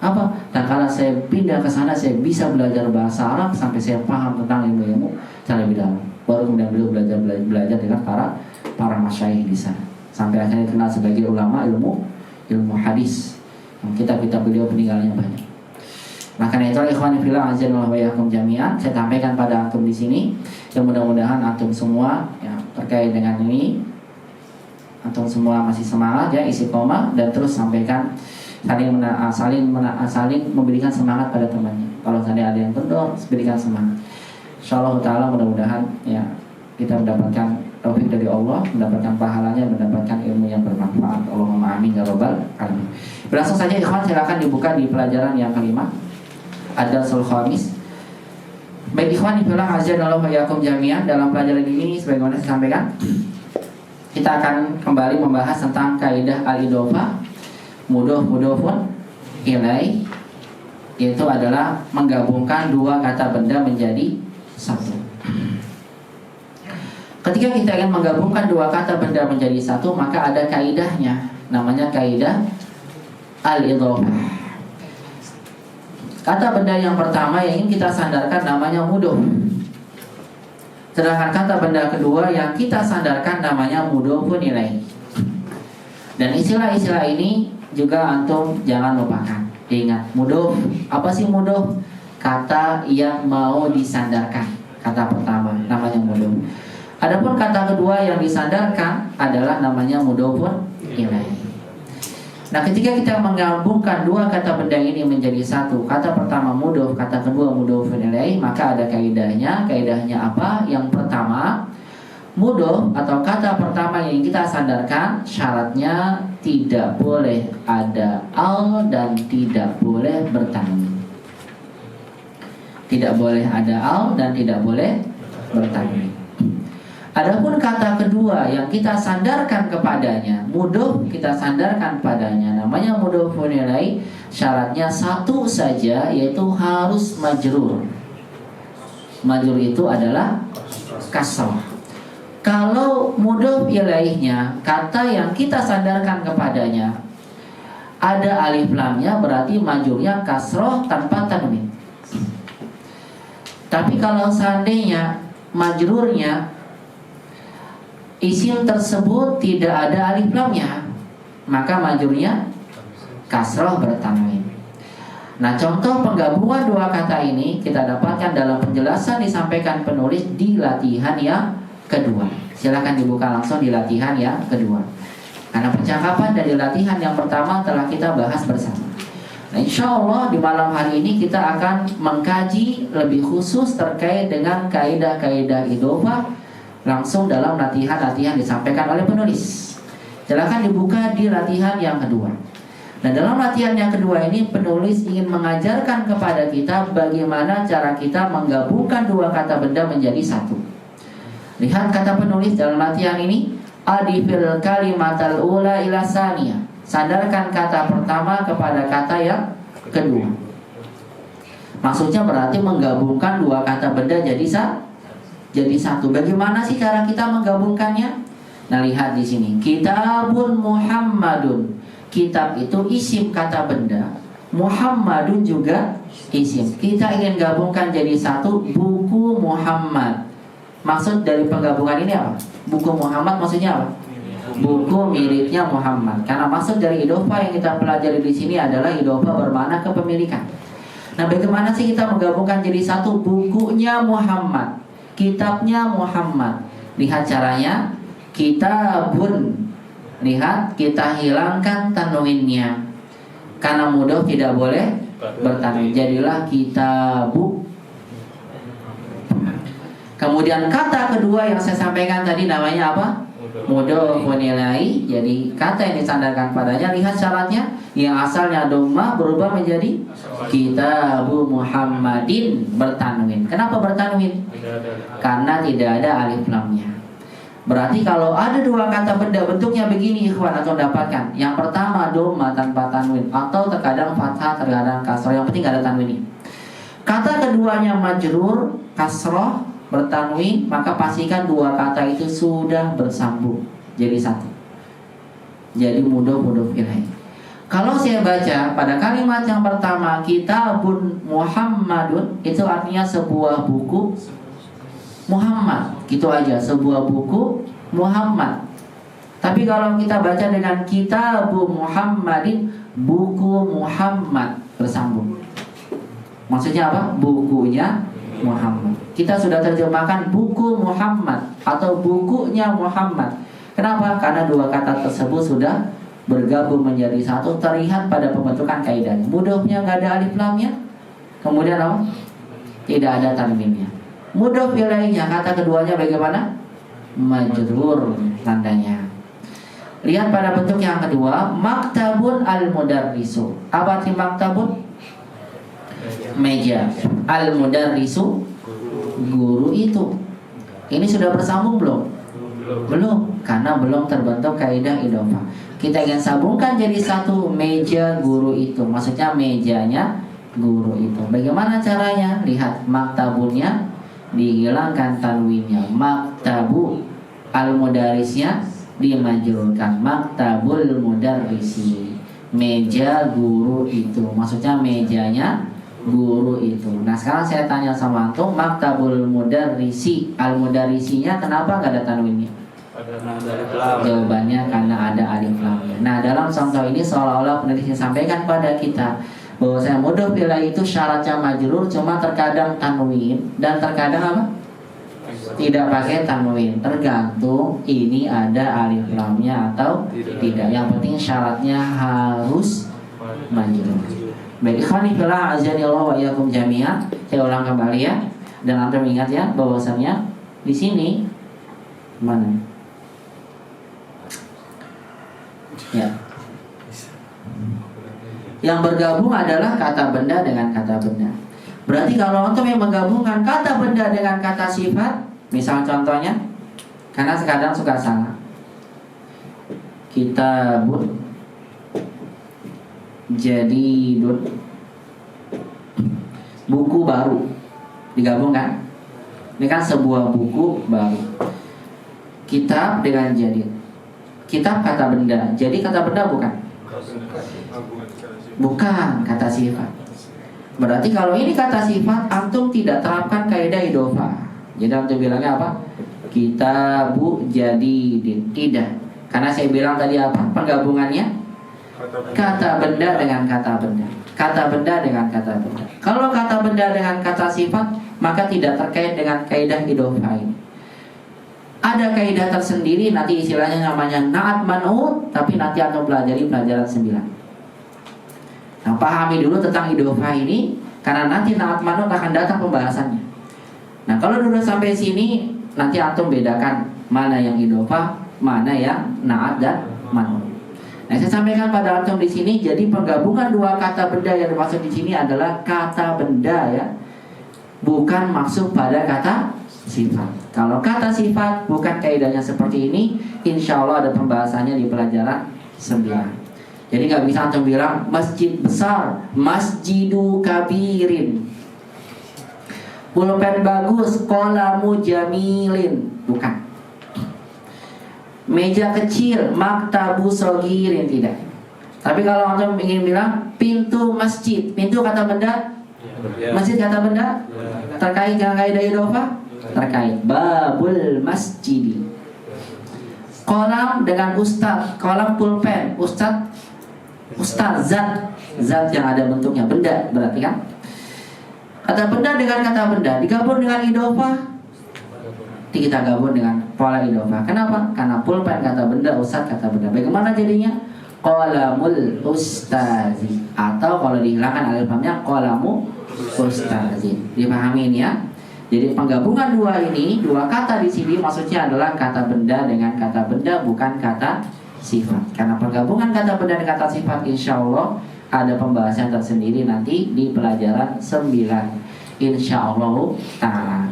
Apa? Dan kalau saya pindah ke sana, saya bisa belajar bahasa Arab sampai saya paham tentang ilmu-ilmu secara lebih dalam. Baru kemudian beliau belajar dengan para masyayikh di sana, sampai akhirnya kenal sebagai ulama ilmu hadis. Kitab-kitab beliau peninggalannya banyak. Maka itu ikhwani fillah azanallahu wa iyyakum jami'an, saya sampaikan pada antum di sini, yang mudah-mudahan antum semua ya terkait dengan ini, antum semua masih semangat ya, istiqomah, dan terus sampaikan, saling memberikan semangat pada temannya. Kalau seandainya ada yang kendor, berikan semangat. Insyaallah taala mudah-mudahan ya kita mendapatkan taufik dari Allah, mendapatkan pahalanya, mendapatkan ilmu yang bermanfaat. Allahumma amin ya rabbal alamin. Langsung saja ikhwan, silakan dibuka di pelajaran yang kelima, Ad-Darsul Khamis. Baik ikhwan fillah azanallahu wa iyyakum jami'an, dalam pelajaran ini sebagaimana saya sampaikan, kita akan kembali membahas tentang kaidah al-idhofah mudhofun ilaih, yaitu adalah menggabungkan dua kata benda menjadi satu. Ketika kita ingin menggabungkan dua kata benda menjadi satu, maka ada kaidahnya, namanya kaidah al-idhofah. Kata benda yang pertama yang ingin kita sandarkan namanya mudhof. Sedangkan kata benda kedua yang kita sandarkan namanya mudhofun ilaih. Dan istilah-istilah ini juga antum jangan lupakan. Ingat, mudhof, apa sih mudhof? Kata yang mau disandarkan. Kata pertama namanya mudhof. Adapun kata kedua yang disandarkan adalah namanya mudhofun ilaih. Nah, ketika kita menggabungkan dua kata benda ini menjadi satu, kata pertama mudhof, kata kedua mudhofun ilaih, maka ada kaidahnya. Kaidahnya apa? Yang pertama, mudhof atau kata pertama yang kita sandarkan, syaratnya tidak boleh ada al dan tidak boleh bertanwin. Tidak boleh ada al dan tidak boleh bertanwin. Adapun kata kedua yang kita sandarkan kepadanya, mudhof kita sandarkan padanya, namanya mudhofun ilaih, syaratnya satu saja, yaitu harus majrur. Majrur itu adalah kasrah. Kalau mudhof ilaihnya, kata yang kita sandarkan kepadanya, ada alif lamnya, berarti majrurnya kasrah tanpa tanwin. Tapi kalau seandainya majrurnya isim tersebut tidak ada alif lamnya, maka majrurnya kasrah bertanwin. Nah, contoh penggabungan dua kata ini kita dapatkan dalam penjelasan disampaikan penulis di latihan yang kedua. Silakan dibuka langsung di latihan yang kedua, karena percakapan dari latihan yang pertama telah kita bahas bersama. Nah, insya Allah di malam hari ini kita akan mengkaji lebih khusus terkait dengan kaidah-kaidah idhofah langsung dalam latihan-latihan disampaikan oleh penulis. Silakan dibuka di latihan yang kedua. Nah, dalam latihan yang kedua ini penulis ingin mengajarkan kepada kita bagaimana cara kita menggabungkan dua kata benda menjadi satu. Lihat kata penulis dalam latihan ini, adifil kalimatal ula ila saniyah. Sandarkan kata pertama kepada kata yang kedua. Maksudnya berarti menggabungkan dua kata benda jadi satu. Bagaimana sih cara kita menggabungkannya? Nah, lihat di sini. Kitabun Muhammadun. Kitab itu isim kata benda. Muhammadun juga isim. Kita ingin gabungkan jadi satu, buku Muhammad. Maksud dari penggabungan ini apa? Buku Muhammad maksudnya apa? Buku miliknya Muhammad. Karena maksud dari idhofah yang kita pelajari di sini adalah idhofah bermakna kepemilikan. Nah, bagaimana sih kita menggabungkan jadi satu? Bukunya Muhammad, kitabnya Muhammad. Lihat caranya. Kitabun. Lihat, kita hilangkan tanwinnya. Karena mudhof tidak boleh bertanwin. Jadilah kitabu. Kemudian kata kedua yang saya sampaikan tadi namanya apa? mudhofun ilaihi. Jadi kata yang disandarkan padanya, lihat syaratnya, yang asalnya dhamma berubah menjadi kitabu Muhammadin bertanwin. Kenapa bertanwin? Karena tidak ada alif lamnya. Berarti kalau ada dua kata benda bentuknya begini ikhwan, atau dapatkan yang pertama dhamma tanpa tanwin, atau terkadang fathah terkadang kasroh, yang penting gak ada tanwin. Kata keduanya majrur kasroh bertanwin, maka pastikan dua kata itu sudah bersambung jadi satu, jadi mudhof ilaihi. Kalau saya baca pada kalimat yang pertama kitabun Muhammadun, itu artinya sebuah buku Muhammad, gitu aja, sebuah buku Muhammad. Tapi kalau kita baca dengan kitabu Muhammadin, buku Muhammad bersambung. Maksudnya apa? Bukunya Muhammad. Kita sudah terjemahkan buku Muhammad atau bukunya Muhammad. Kenapa? Karena dua kata tersebut sudah bergabung menjadi satu, terlihat pada pembentukan kaidahnya. Mudhofnya nggak ada alif lamnya, kemudian apa? Tidak ada tanwinnya. Mudhof ilaihinya kata keduanya bagaimana? Majrur tandanya. Lihat pada bentuk yang kedua, maktabun al-mudarrisu. Apa arti maktabun? Meja. Al-mudarrisu, guru itu. Ini sudah bersambung belum? Belum, karena belum terbentuk kaidah idhofah. Kita ingin sambungkan jadi satu, meja guru itu. Maksudnya mejanya guru itu. Bagaimana caranya? Lihat maktabunnya dihilangkan tanwinnya, maktabu, al-mudarisnya dimajrurkan, maktabul mudarrisi, meja guru itu. Maksudnya mejanya guru itu. Nah sekarang saya tanya sama antum, maktabul mudarrisi, al-mudarrisinya kenapa gak ada tanwinnya? Jawabannya karena ada alif lamnya. Nah dalam contoh ini seolah-olah penulisnya sampaikan pada kita bahwasanya mudhof ilaihi itu syaratnya majrur, cuma terkadang tanwin dan terkadang apa? Tidak pakai tanwin, tergantung ini ada alif lamnya atau tidak. Yang penting syaratnya harus majrur. Baik, ikhwani fillah azanillahu wa iyyakum jami'an. Saya ulang kembali ya, dan antum ingat ya bahwasanya di sini mana? Ya. Yang bergabung adalah kata benda dengan kata benda. Berarti kalau antum yang menggabungkan kata benda dengan kata sifat, misal contohnya, karena kadang suka salah, kitabun jadidun, buku baru, digabungkan. Ini kan sebuah buku baru. Kitab dengan jadid. Kitab kata benda, jadi kata benda bukan? Bukan kata sifat. Berarti kalau ini kata sifat, antum tidak terapkan kaidah idhofah. Jadi antum bilangnya apa? Kitabu jadidin. Tidak. Karena saya bilang tadi apa? Penggabungannya kata benda dengan kata benda. Kata benda dengan kata benda. Kalau kata benda dengan kata sifat, maka tidak terkait dengan kaidah idhofah ini. Ada kaidah tersendiri, nanti istilahnya namanya na'at man'ut, tapi nanti antum pelajari pelajaran 9. Nah, pahami dulu tentang idhofah ini, karena nanti na'at man'ut akan datang pembahasannya. Nah, kalau dulu sampai sini, nanti antum bedakan mana yang idhofah, mana yang na'at dan man'ut. Nah, saya sampaikan pada antum di sini, jadi penggabungan dua kata benda yang dimaksud di sini adalah kata benda ya, bukan maksud pada kata sifat. Kalau kata sifat bukan kaidahnya seperti ini, insya Allah ada pembahasannya di pelajaran 9. Jadi gak bisa antum bilang masjid besar, masjidu kabirin, pulpen bagus, qalamu jamilin, bukan. Meja kecil, maktabu sogirin, tidak. Tapi kalau antum ingin bilang pintu masjid, pintu kata benda, masjid kata benda, terkait dengan kaidah idhofah, terkait babul masjid. Kolam dengan ustaz, kolam pulpen, ustaz, zat yang ada bentuknya benda, berarti kan kata benda dengan kata benda digabung dengan idhofah, kita gabung dengan pola idhofah. Kenapa? Karena pulpen kata benda, ustaz kata benda. Bagaimana jadinya? Qalamul ustazi, atau kalau dihilangkan alif lamnya qalamu ustazi. Dipahami ini ya. Jadi penggabungan dua kata di sini maksudnya adalah kata benda dengan kata benda, bukan kata sifat. Karena penggabungan kata benda dan kata sifat insya Allah ada pembahasan tersendiri nanti di pelajaran 9 insya Allah ta'ala.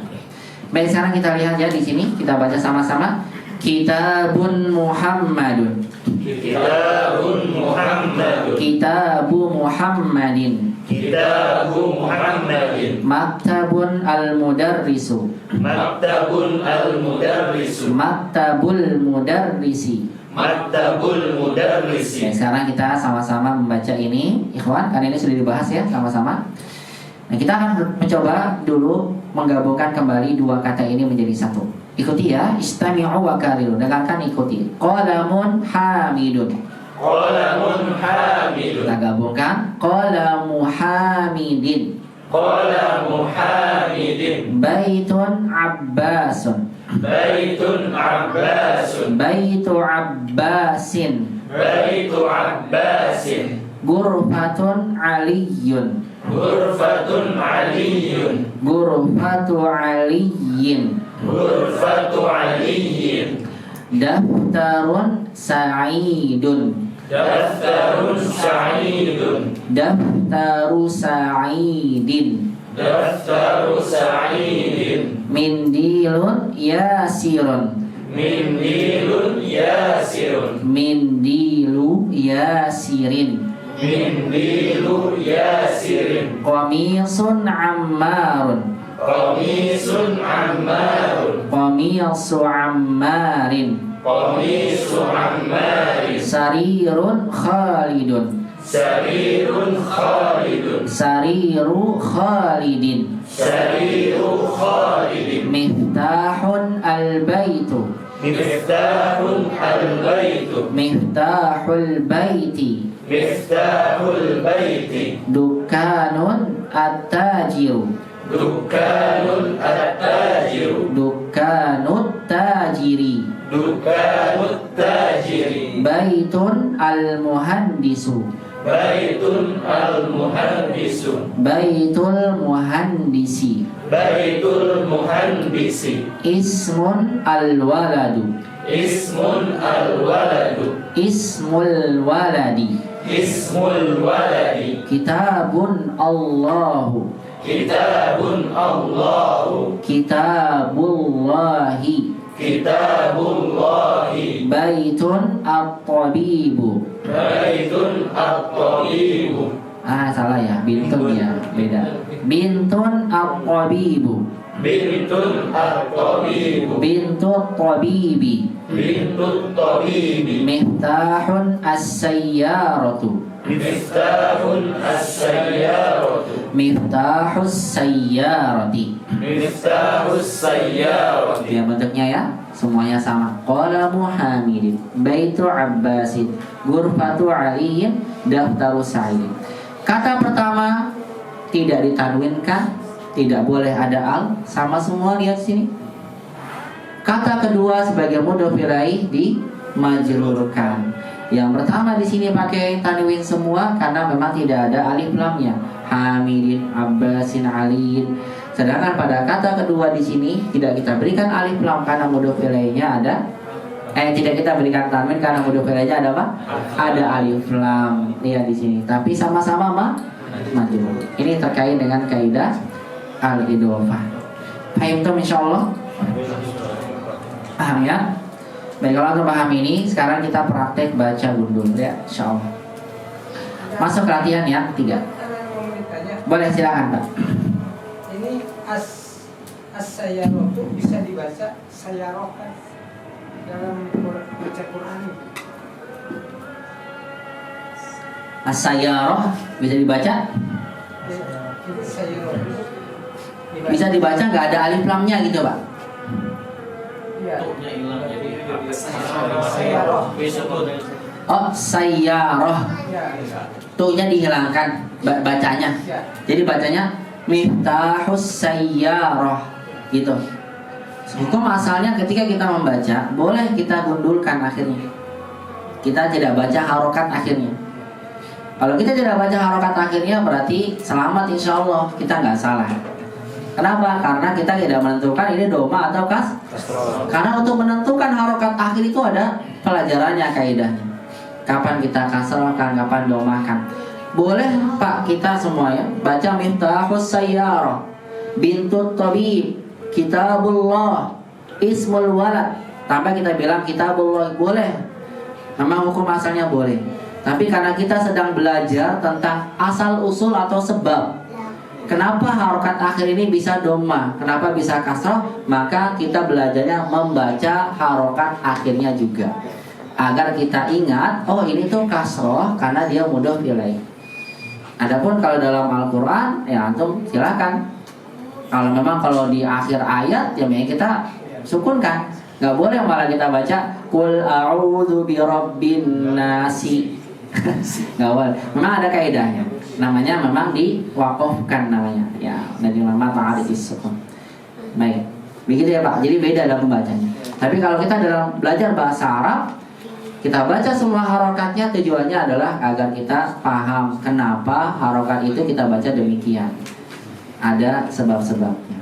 Baik, sekarang kita lihat ya di sini, kita baca sama-sama. Kitabun Muhammadun. Kitabun Muhammadun. Kitabu Muhammadin. Kitabu Muhammadin. Maktabun al-mudarrisu. Maktabun al-mudarrisu. Maktabul mudarrisi. Maktabul mudarrisi. Ya, sekarang kita sama-sama membaca ini, ikhwan, karena ini sudah dibahas ya sama-sama. Nah, kita akan mencoba dulu menggabungkan kembali dua kata ini menjadi satu. Ikuti ya, istami'u wa kariru. Dengarkan, ikuti. Qalamun hamidun. Qalamun hamidun. Kita gabungkan. Qalamu hamidin. Qalamu hamidin. Baitun abbasun. Baitun abbasun. Baitu abbasin. Baitu abbasin. Gurfatun aliyun. Ghurfatun aliyun. Gurfatu aliyin. Ghurfatu aliyin. Daftarun sa'idun. Daftarun sa'idun. Daftaru sa'idin. Daftaru sa'idin. Mindilun yasirun. Mindilun yasirun. Mindilu yasirin. Mindilu yasirin. Qamisun ammarun. Qamisun ammarun. Qamisu ammarin. Qamisu ammarin. Sarirun khalidun. Sarirun khalidun. Sariru khalidin. Sariru khalidin. Miftahun al-baitu. Miftahun al-baitu. Miftahul baiti. Miftahul baiti. Dukanun at-tajiru. Dukanun at-tajiru. Dukanut tajiri. Dukanut tajiri. Baitun al-muhandisu. Baitun al-muhandisu. Baitul muhandisi. Baitul muhandisi. Ismun al-waladu. Ismun al-waladu. Ismul waladi. Ismul waladi. Kitabun Allahu. Kitabun Allahu. Kitabullahi. Kitabullahi. Baitun at-tabibu. Baitun at-tabibu. Salah ya, bintun ya, beda. Bintun at-tabibu. Bintun at-tabibu. Bintut tabibi. Bintut tabibi. Miftahun as-sayyaratu. Miftahun as-sayyaratu. Miftahus sayyarati. Miftahus sayyarati. Ya, bentuknya ya, semuanya sama. Qalamu hamidin. Baitu abbasin. Gurfatu aliyin. Daftaru sa'idin. Kata pertama tidak ditanwinkan, tidak boleh ada al, sama semua, lihat sini. Kata kedua sebagai mudhof ilaih dimajrurkan. Yang pertama di sini pakai tanwin semua karena memang tidak ada alif lamnya. Hamidin, abbasin, aliyin. Sedangkan pada kata kedua di sini tidak kita berikan alif lam karena mudhof ilaihnya ada. Tidak kita berikan tanwin karena mudhof ilaihnya ada apa? Ada alif lam. Lihat di sini. Tapi sama-sama majrur. Ini terkait dengan kaidah al-idhofah. Paham tuh insyaallah? Paham ya? Baik, kalau untuk paham ini, sekarang kita praktek baca gundul ya, insyaallah. Masuk latihan yang 3. Boleh, silakan Pak. Ini as-sayyarah itu bisa dibaca sayyarah kan dalam baca Quran ini. As-sayyarah bisa dibaca? Jadi sayyarah itu Bisa dibaca nggak ada alif lamnya gitu Pak? Iya. Oh, sayyarah. Iya. Tuh-nya dihilangkan bacanya. Iya. Jadi bacanya miftahus sayyarah gitu. Hukum asalnya ketika kita membaca boleh kita gundulkan akhirnya. Kita tidak baca harokat akhirnya. Kalau kita tidak baca harokat akhirnya berarti selamat insya Allah, kita nggak salah. Kenapa? Karena kita tidak menentukan ini doma atau Kasroh. karena untuk menentukan harokat akhir itu ada pelajarannya, kaidahnya. Kapan kita kasrohkan, kapan domakan. Boleh Pak kita semua ya baca Miftahus Sayyarah, Bintut Tabib, Kitabullah, Ismul Walad, tanpa kita bilang Kitabullah, boleh. Memang hukum asalnya boleh. Tapi karena kita sedang belajar tentang asal usul atau sebab, kenapa harokat akhir ini bisa doma, kenapa bisa kasroh, maka kita belajarnya membaca harokat akhirnya juga, agar kita ingat, oh ini tuh kasroh karena dia mudhof ilaih. Adapun kalau dalam Al-Quran, ya antum silakan. Kalau memang kalau di akhir ayat, ya memang kita sukunkan. Gak boleh malah kita baca Qul a'udzu birabbin nasi. Gak boleh. Memang ada kaidahnya. Namanya memang diwakafkan namanya. Ya, dari nama ta'arifis sukun. Baik. Begitu ya Pak. Jadi beda dalam pembacanya. Tapi kalau kita dalam belajar bahasa Arab, kita baca semua harokatnya, tujuannya adalah agar kita paham kenapa harokat itu kita baca demikian. Ada sebab-sebabnya.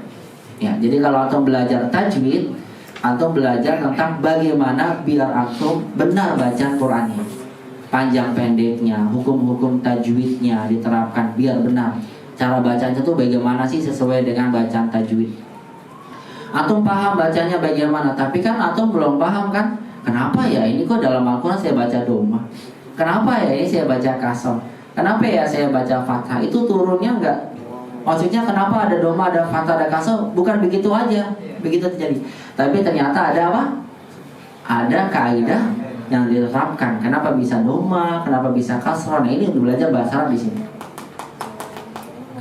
Ya, jadi kalau antum belajar tajwid, antum belajar tentang bagaimana biar antum benar bacaan Qur'annya. Panjang pendeknya, hukum-hukum tajwidnya diterapkan biar benar. Cara bacanya itu bagaimana sih sesuai dengan bacaan tajwid. Antum paham bacanya bagaimana, tapi kan antum belum paham kan, kenapa ya ini kok dalam Al-Quran saya baca doma, kenapa ya ini saya baca kasroh, kenapa ya saya baca fathah, itu turunnya enggak. Maksudnya kenapa ada doma, ada fathah, ada kasroh, bukan begitu aja, begitu terjadi. Tapi ternyata ada apa? Ada kaidah yang diterapkan. Kenapa bisa doma, kenapa bisa kasroh? Nah ini untuk belajar bahasa Arab di sini.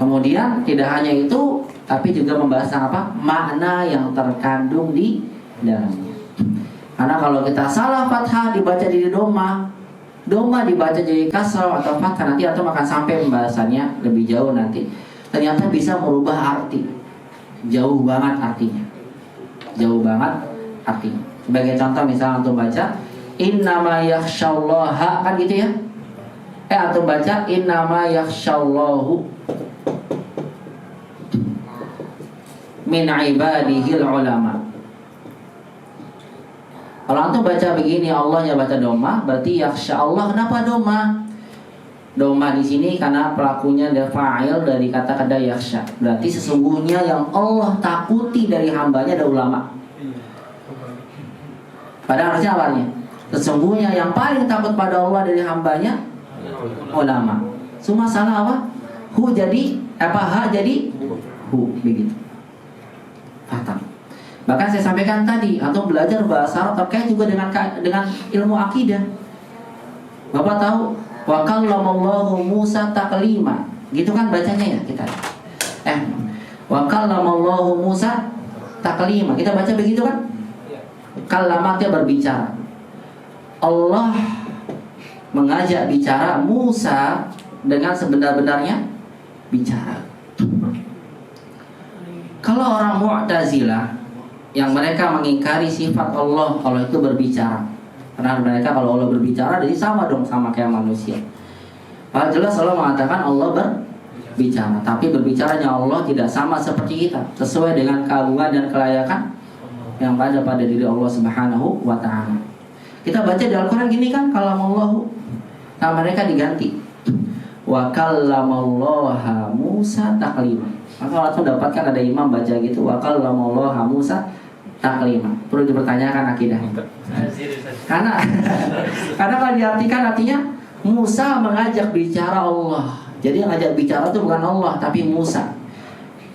Kemudian tidak hanya itu, tapi juga membahas apa? Makna yang terkandung di dalamnya. Karena kalau kita salah fathah dibaca jadi doma, doma dibaca jadi kasroh atau fathah, nanti atau akan sampai pembahasannya lebih jauh nanti. Ternyata bisa merubah arti, jauh banget artinya, jauh banget artinya. Sebagai contoh misalnya antum baca innama yakhsyallaha, kan gitu ya. Antum baca innama yakhsyallahu min ibadihil ulama. Kalau antum baca begini, Allahnya baca doma, berarti yakhsha Allah. Kenapa doma? Doma di sini karena pelakunya ada fa'il dari kata-kata yakhsha. Berarti sesungguhnya yang Allah takuti dari hambanya ada ulama. Pada harusnya awalnya sesungguhnya yang paling takut pada Allah dari hambanya ulama. Cuma salah apa? Hu jadi apa? Ha jadi hu, begitu. Fathah. Bahkan saya sampaikan tadi, atau belajar bahasa Arab terkait juga dengan ilmu akidah. Bapak tahu wa kallamallahu Musa taklima, gitu kan bacanya ya kita. Wa kallamallahu Musa taklima, kita baca begitu kan? Kallama dia berbicara. Allah mengajak bicara Musa dengan sebenar-benarnya bicara. Kalau orang Mu'tazilah yang mereka mengingkari sifat Allah itu berbicara, karena mereka kalau Allah berbicara jadi sama dong sama kayak manusia. Padahal jelas Allah mengatakan Allah berbicara, tapi berbicaranya Allah tidak sama seperti kita, sesuai dengan keagungan dan kelayakan yang ada pada diri Allah Subhanahu wa ta'ala. Kita baca di Al-Quran gini kan, kalamallahu, nah mereka diganti wa kallamallaha Musa taklima. Maka langsung dapatkan ada imam baca gitu, wa kallamallaha Musa taklima. Perlu dipertanyakan akidahnya. Karena kalau diartikan artinya Musa mengajak bicara Allah. Jadi yang ngajak bicara itu bukan Allah tapi Musa.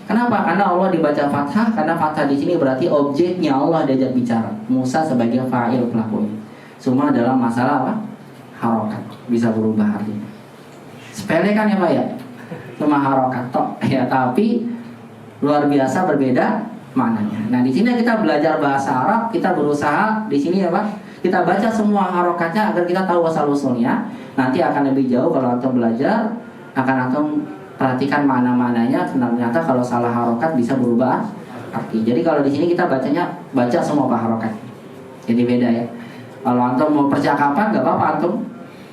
Kenapa? Karena Allah dibaca fathah, karena fathah di sini berarti objeknya Allah diajak bicara. Musa sebagai fa'il pelakunya. Cuma dalam masalah apa? Harokat bisa berubah artinya. Sepele kan ya Pak ya? Cuma harokat tok ya, tapi luar biasa berbeda maknanya. Nah di sini kita belajar bahasa Arab, kita berusaha di sini ya Pak, kita baca semua harokatnya agar kita tahu asal usulnya. Nanti akan lebih jauh kalau antum belajar, akan antum perhatikan mana-mananya. Ternyata kalau salah harokat bisa berubah arti. Jadi kalau di sini kita baca semua harokat. Jadi beda ya. Kalau antum mau percakapan nggak apa-apa, antum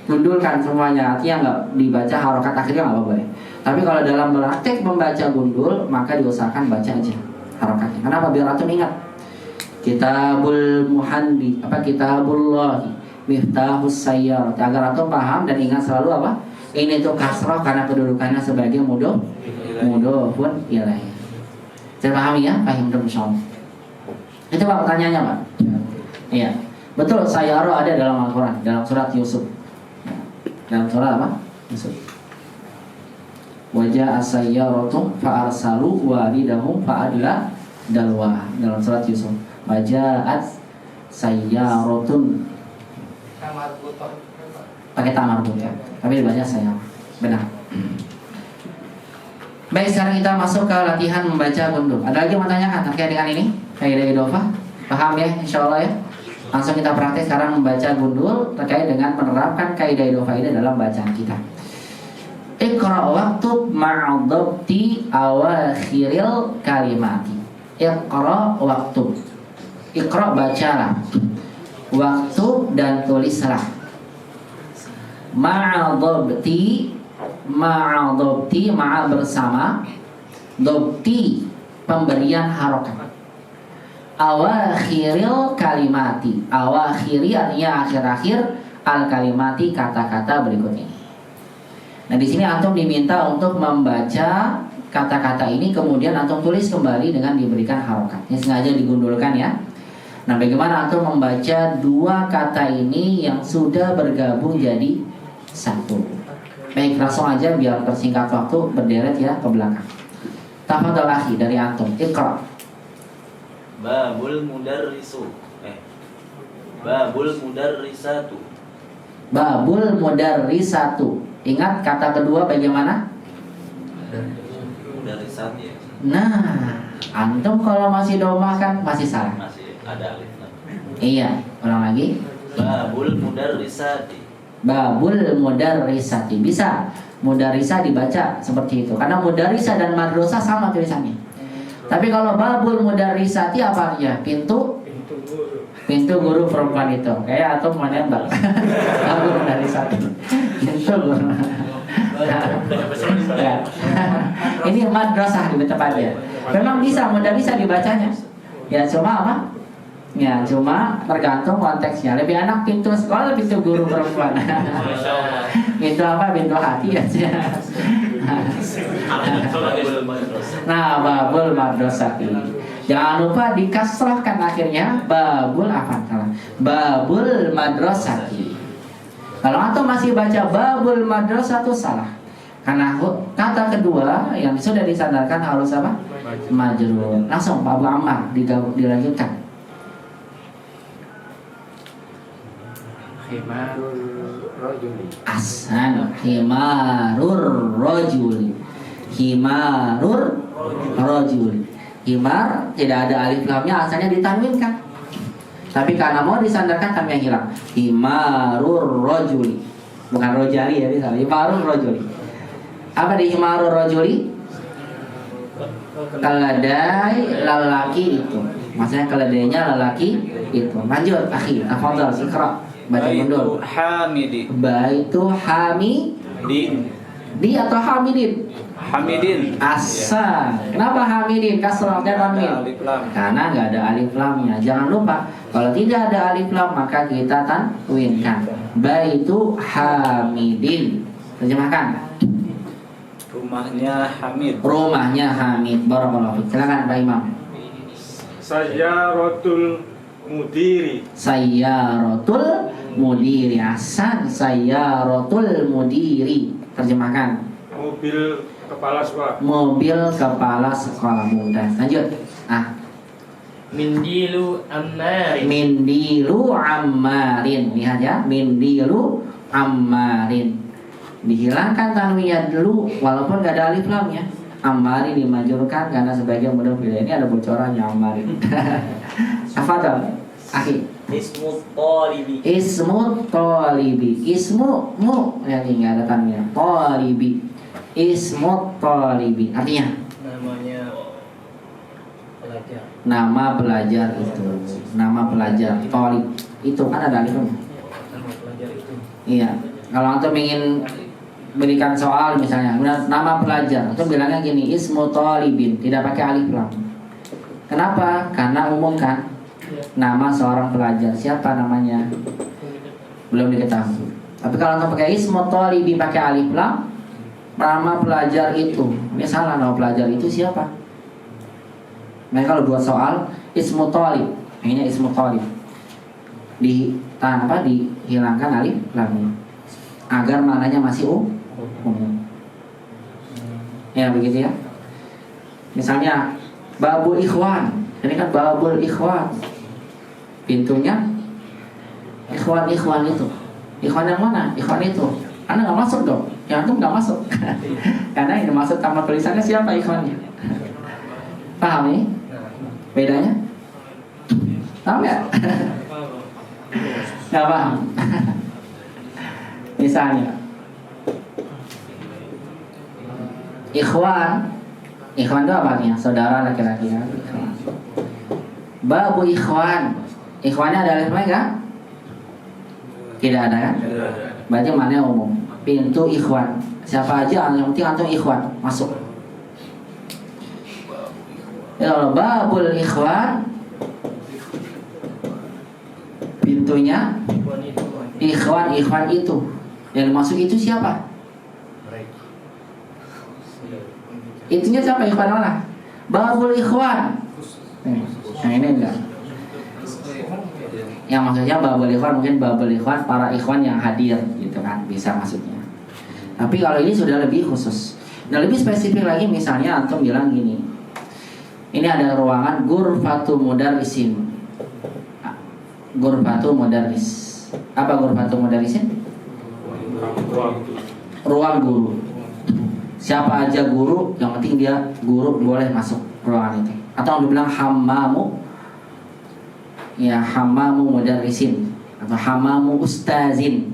tundulkan semuanya, artinya nggak dibaca harokat akhirnya nggak apa-apa ya. Tapi kalau dalam praktek membaca gundul, maka diusahakan baca aja harokatnya. Kenapa? Biar antum ingat. Kitabul Muhandi, Kitabullah, Miftahus Sayyar. Agar antum paham dan ingat selalu apa? Ini tuh kasrah karena kedudukannya sebagai mudhofun ilaih. Saya pahami ya? Paham dong insyaallah. Itu Pak pertanyaannya Pak. Iya. Betul, sayyara ada dalam Al-Qur'an, dalam surat Yusuf. Dalam surat apa? Yusuf. Wajah as-sayyaratu fa'arsalu walidahum fa'adla dalwa. Dalam surat Yusuf. Wajah as-sayyaratun. Pakai tamar ya. Tapi dibaca sayyara. Benar. Baik, sekarang kita masuk ke latihan membaca gundul. Ada lagi yang mau tanyakan terkait dengan ini? Kaidah idhofah? Paham ya, insyaallah ya. Langsung kita praktek sekarang membaca gundul terkait dengan menerapkan kaidah idhofah ini dalam bacaan kita. Iqra waktub ma'adhabti awakhiril kalimati. Iqra waktub. Iqra bacalah. Waktub dan tulislah. Ma'adhabti ma'a bersama. Dhabti pemberian harokat. Awakhiril kalimati. Awakhiri artinya akhir-akhir, al kalimati kata-kata berikut ini. Nah di sini antum diminta untuk membaca kata-kata ini, kemudian antum tulis kembali dengan diberikan harokat. Ini sengaja digundulkan ya. Nah bagaimana antum membaca dua kata ini yang sudah bergabung jadi satu? Baik, langsung aja biar tersingkat waktu, berderet ya ke belakang. Tafadhol akhi dari antum. Iqra. Babul mudarrisu. Babul mudarrisatu. Babul mudarrisatu. Ingat kata kedua bagaimana? Mudarrisat ya. Nah, antum kalau masih domah kan masih salah. Masih ada alif. Iya, ulang lagi. Babul mudarrisati. Babul mudarrisati. Bisa mudarrisa dibaca seperti itu. Karena mudarrisa dan madrasah sama tulisannya. Tapi kalau babul mudarrisati apa artinya? Pintu guru perempuan itu. Kayak atau menembak. Babul mudarrisati. Pintu guru. Ya. Ini madrasah lebih tepatnya. Memang bisa mudarrisa dibacanya. Ya cuma apa? Ya cuma tergantung konteksnya. Lebih enak pintu sekolah, pintu guru perempuan. Pintu apa? Pintu hati aja. Nah, babul madrasati. Jangan lupa dikasrahkan akhirnya babul apa? Babul madrasati. Kalau antum masih baca babul madrasah itu salah. Karena kata kedua yang sudah disandarkan harus apa? Majrur. Langsung Pak Abu Ammar dilanjutkan. Himarul rajuli. Ahsan. Himarur rajuli. Himarur rajuli. Himar tidak ada alif lamnya, asalnya ditanwinkan. Tapi karena mau disandarkan tanwin yang hilang. Himarur rajuli. Bukan rojali ya, bisa. Himarur rajuli. Apa di himarur rajuli? Keledai lelaki itu. Maksudnya keledainya lelaki itu. Lanjut, akhi. Tafadhal iqra. Baca mundur. Hamidi. Baitu hamidi. Di atau hamidin? Hamidin. Asa. Kenapa hamidin? Kasrah dan tanwin. Karena nggak ada alif lamnya. Jangan lupa, kalau tidak ada alif lam maka kita tanwinkan. Baitu hamidin. Terjemahkan. Rumahnya Hamid. Rumahnya Hamid. Barakallahu fiik. Silakan Pak Imam. Sayyaratul mudiri. Sayyaratul mudiri. Ahsan. Sayyaratul mudiri. Terjemahkan. Mobil kepala sekolah. Mobil kepala sekolah. Mudah. Lanjut. Mindilu ammarin. Mindilu ammarin. Lihat ya. Mindilu ammarin. Dihilangkan tanwiyah dulu walaupun gak ada alif lamnya. Ammarin dimajurkan karena sebagian mudah pilih. Ini ada bocorannya ammarin. Tafadhal akhi. Ismu talibi. Ismu talibi. Ismu mu yang enggak ada tanwiyah. Talibi. Ismu talibi. Artinya Namanya pelajar. nama pelajar itu. Nama pelajar talib itu kan ada alif lamnya. Nama pelajar itu. Iya. Kalau antum ingin berikan soal misalnya, nama pelajar, itu bilangnya gini, ismu talibin, tidak pakai alif lam. Kenapa? Karena umum kan, nama seorang pelajar, siapa namanya belum diketahui. Tapi kalau untuk pakai ismu talibi pakai alif lam, nama pelajar itu, ini salah, nama pelajar itu siapa? Nah kalau buat soal ismu talib, ini ismu talib, tanpa dihilangkan alif lamnya, agar maknanya masih umum. Ya begitu ya. Misalnya babul ikhwan, ini kan babul ikhwan, pintunya ikhwan itu. Ikhwan yang mana? Ikhwan itu. Anda nggak masuk dong. Yang antum nggak masuk. Karena yang dimaksud sama tulisannya siapa ikhwannya? Paham nih? Bedanya? Tahu nggak? Nggak paham. Misalnya ikhwan itu apa artinya? Saudara laki-laki ya. Babu ikhwan, ikhwannya ada alif lam nggak? Tidak ada kan? Berarti maknanya umum. Pintu ikhwan, siapa aja yang penting antum ikhwan masuk. Kalau babul ikhwan, pintunya ikhwan itu. Yang masuk itu siapa? Itunya siapa? Ikhwan mana? Babul ikhwan. Yang ini enggak. Yang maksudnya babul ikhwan mungkin babul ikhwan para ikhwan yang hadir gitu kan, bisa maksudnya. Tapi kalau ini sudah lebih khusus. Nah lebih spesifik lagi, misalnya antum bilang gini, ini ada ruangan ghurfatu mudarrisin. Ghurfatu mudarris. Apa ghurfatu mudarrisin? Ruang guru. Siapa aja guru, yang penting dia guru boleh masuk ruangan itu. Atau dibilang hammamu, ya hammamu mudarrisin atau hammamu ustazin.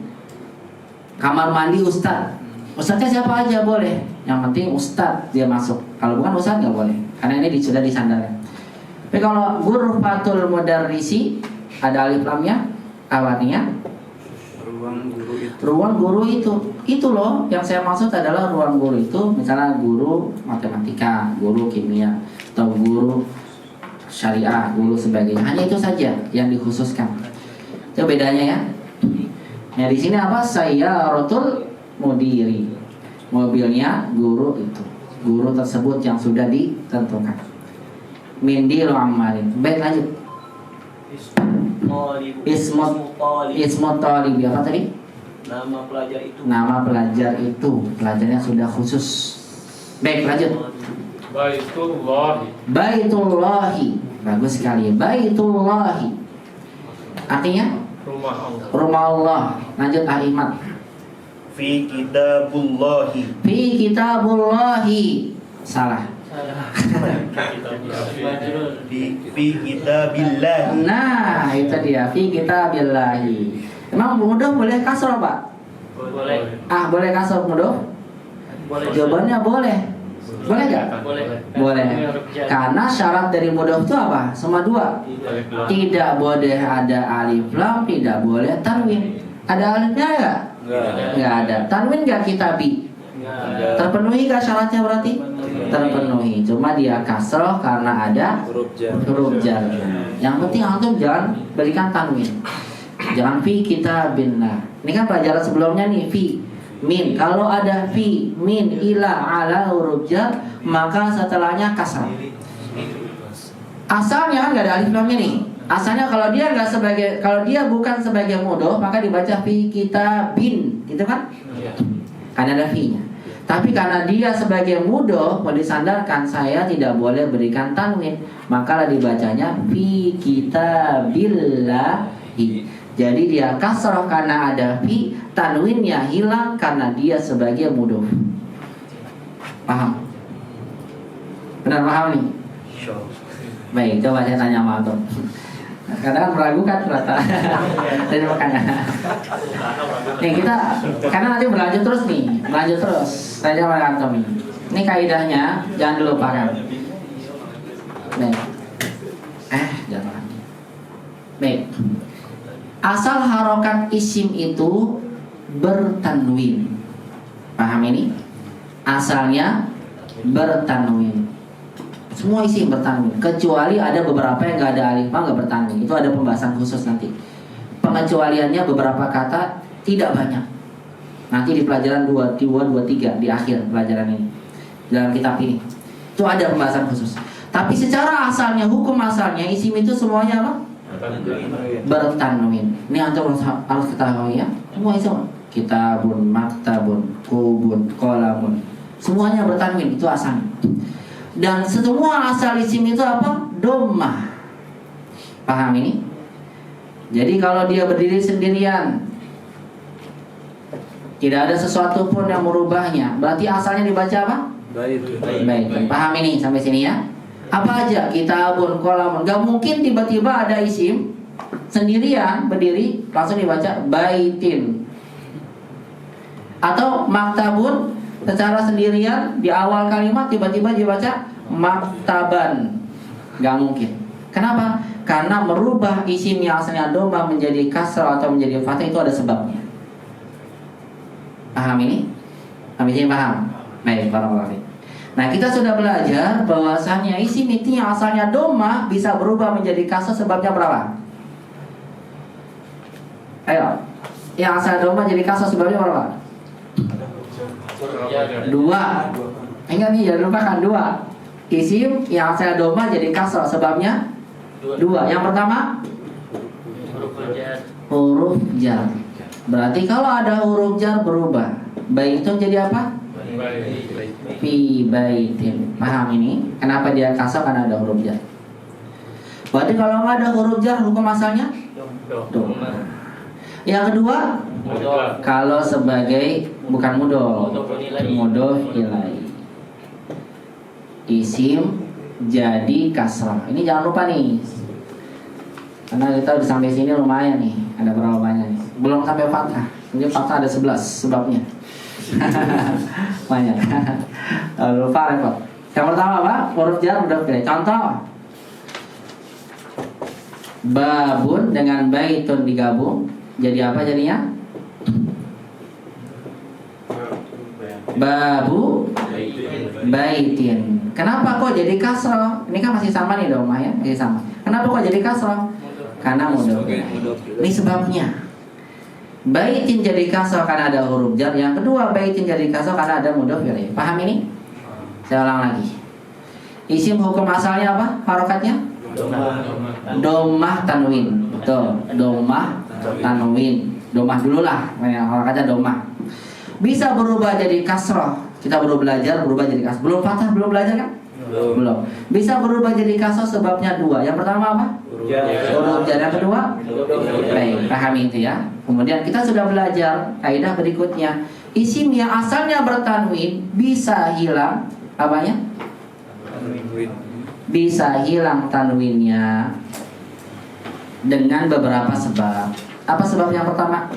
Kamar mandi ustaz. Ustaznya siapa aja boleh, yang penting ustaz dia masuk. Kalau bukan ustaz nggak boleh, karena ini sudah disandarkan. Tapi kalau ghurfatul mudarrisi ada alif lamnya, artinya ruang guru itu loh yang saya maksud adalah ruang guru itu, misalnya guru matematika, guru kimia, atau guru syariah, guru sebagainya. Hanya itu saja yang dikhususkan. Itu bedanya ya. Nah di sini apa? Sayyaratul mudiri, mobilnya guru itu, guru tersebut yang sudah ditentukan. Mindil amalin. Baik lanjut. Ismu talib apa tadi? Nama pelajar itu. Nama pelajar itu, pelajarnya sudah khusus. Baik lanjut. Baitullahi. Bagus sekali. Baitullahi. Artinya rumah Allah. Lanjut Ahmad. Fi kitabullahi. Fi kitabullahi. Salah. Fi kitabillahi. Nah, itu dia. Fi kitabillahi. Emang mudah boleh kasroh Pak? Boleh. Boleh kasroh mudah? Boleh. Jawabannya boleh. Boleh nggak? Boleh. Boleh. Karena syarat dari mudah itu apa? Sama dua. Tidak boleh ada alif lam, tidak boleh tanwin. Ada alifnya nggak? Nggak ada. Tanwin nggak kitabi? Terpenuhi nggak syaratnya berarti? Terpenuhi. Cuma dia kasroh karena ada huruf jar. Yang penting antum jangan berikan tanwin. Jangan fi kitabillah. Ini kan pelajaran sebelumnya nih, fi min. Kalau ada fi min ila ala huruf jar, maka setelahnya kasrah. Asalnya kan nggak ada alif lamnya nih. Asalnya kalau dia bukan sebagai mudhof, maka dibaca fi kitabin, gitu kan? Karena ada fi-nya. Tapi karena dia sebagai mudhof mau disandarkan, saya tidak boleh berikan tanwin, maka dibacanya fi kitabillahi. Jadi dia kasroh karena ada fi, tanwinnya hilang karena dia sebagai mudhof. Paham? Benar paham nih? Baik, coba saya tanya sama antum. Kadang kan meragukan ternyata. Jadi makanya. Nih kita, karena nanti berlanjut terus nih, berlanjut terus. Tanya sama antum ini. Ini kaidahnya, jangan dilupakan. Baik. Jangan. Baik. Asal harokat isim itu bertanwin. Paham ini? Asalnya bertanwin. Semua isim bertanwin, kecuali ada beberapa yang nggak ada alif lam, nggak bertanwin. Itu ada pembahasan khusus nanti. Pengecualiannya beberapa kata tidak banyak. Nanti di pelajaran 223 di akhir pelajaran ini, dalam kitab ini, itu ada pembahasan khusus. Tapi secara asalnya, hukum asalnya isim itu semuanya apa? Bertanwin. Ini antum harus ketahui ya. Semua isim, kitabun, maktabun, kubun, qalamun, semuanya bertanwin, itu asalnya. Dan semua asal isim itu apa? Dhammah. Paham ini? Jadi kalau dia berdiri sendirian, tidak ada sesuatu pun yang merubahnya, berarti asalnya dibaca apa? Baik. Paham ini sampai sini ya? Apa aja? Kitabun, qalamun. Gak mungkin tiba-tiba ada isim sendirian berdiri langsung dibaca baitin. Atau maktabun secara sendirian di awal kalimat tiba-tiba dibaca maktaban. Gak mungkin. Kenapa? Karena merubah isim yang asalnya dhammah menjadi kasrah atau menjadi fathah itu ada sebabnya. Paham ini? Sampai sini paham? Baik, barakallahu fiik. Nah, kita sudah belajar bahwasannya isim itu yang asalnya dhammah bisa berubah menjadi kasrah, sebabnya berapa? Ayo. Yang asalnya dhammah jadi kasrah sebabnya berapa? 2. Ingat nih, jangan lupakan 2. Isim yang asalnya dhammah jadi kasrah sebabnya 2. Yang pertama huruf jar. Berarti kalau ada huruf jar berubah. Baitun jadi apa? Fi baitin. Paham ini? Kenapa dia kasrah? Karena ada huruf jar. Berarti kalau nggak ada huruf jar, hukum asalnya dhammah. Yang kedua, kalau sebagai bukan mudhof ilaih, isim jadi kasrah. Ini jangan lupa nih, karena kita udah sampai sini lumayan nih, ada berapa banyak nih. Belum sampai fathah. Ini fathah ada 11 sebabnya. Banyak. Lupa repot. Yang pertama apa? Huruf jar udah pilih. Contoh, babun dengan baitun digabung jadi apa jadinya? Babu baitin. Kenapa kok jadi kasrah? Ini kan masih sama nih dhammah ya, masih sama. Kenapa kok jadi kasrah? Karena mudhof. Ini sebabnya. Baitin jadi kasrah karena ada huruf jar. Yang kedua, baitin jadi kasrah karena ada mudhof ilaih. Paham ini? Saya ulang lagi. Isim hukum asalnya apa? Harokatnya? Dhammah tanwin. Betul. Dhammah tanwin. Dhammah dulu lah. Harokatnya dhammah. Bisa berubah jadi kasrah. Kita baru belajar berubah jadi kasrah. Belum fathah, belum belajar kan? Belum. Bisa berubah jadi kasrah sebabnya 2. Yang pertama apa? Huruf jar. Yang kedua? Baik, pahami itu ya. Kemudian kita sudah belajar kaidah berikutnya. Isim yang asalnya bertanwin bisa hilang apanya? Bisa hilang tanwinnya dengan beberapa sebab. Apa sebab yang pertama?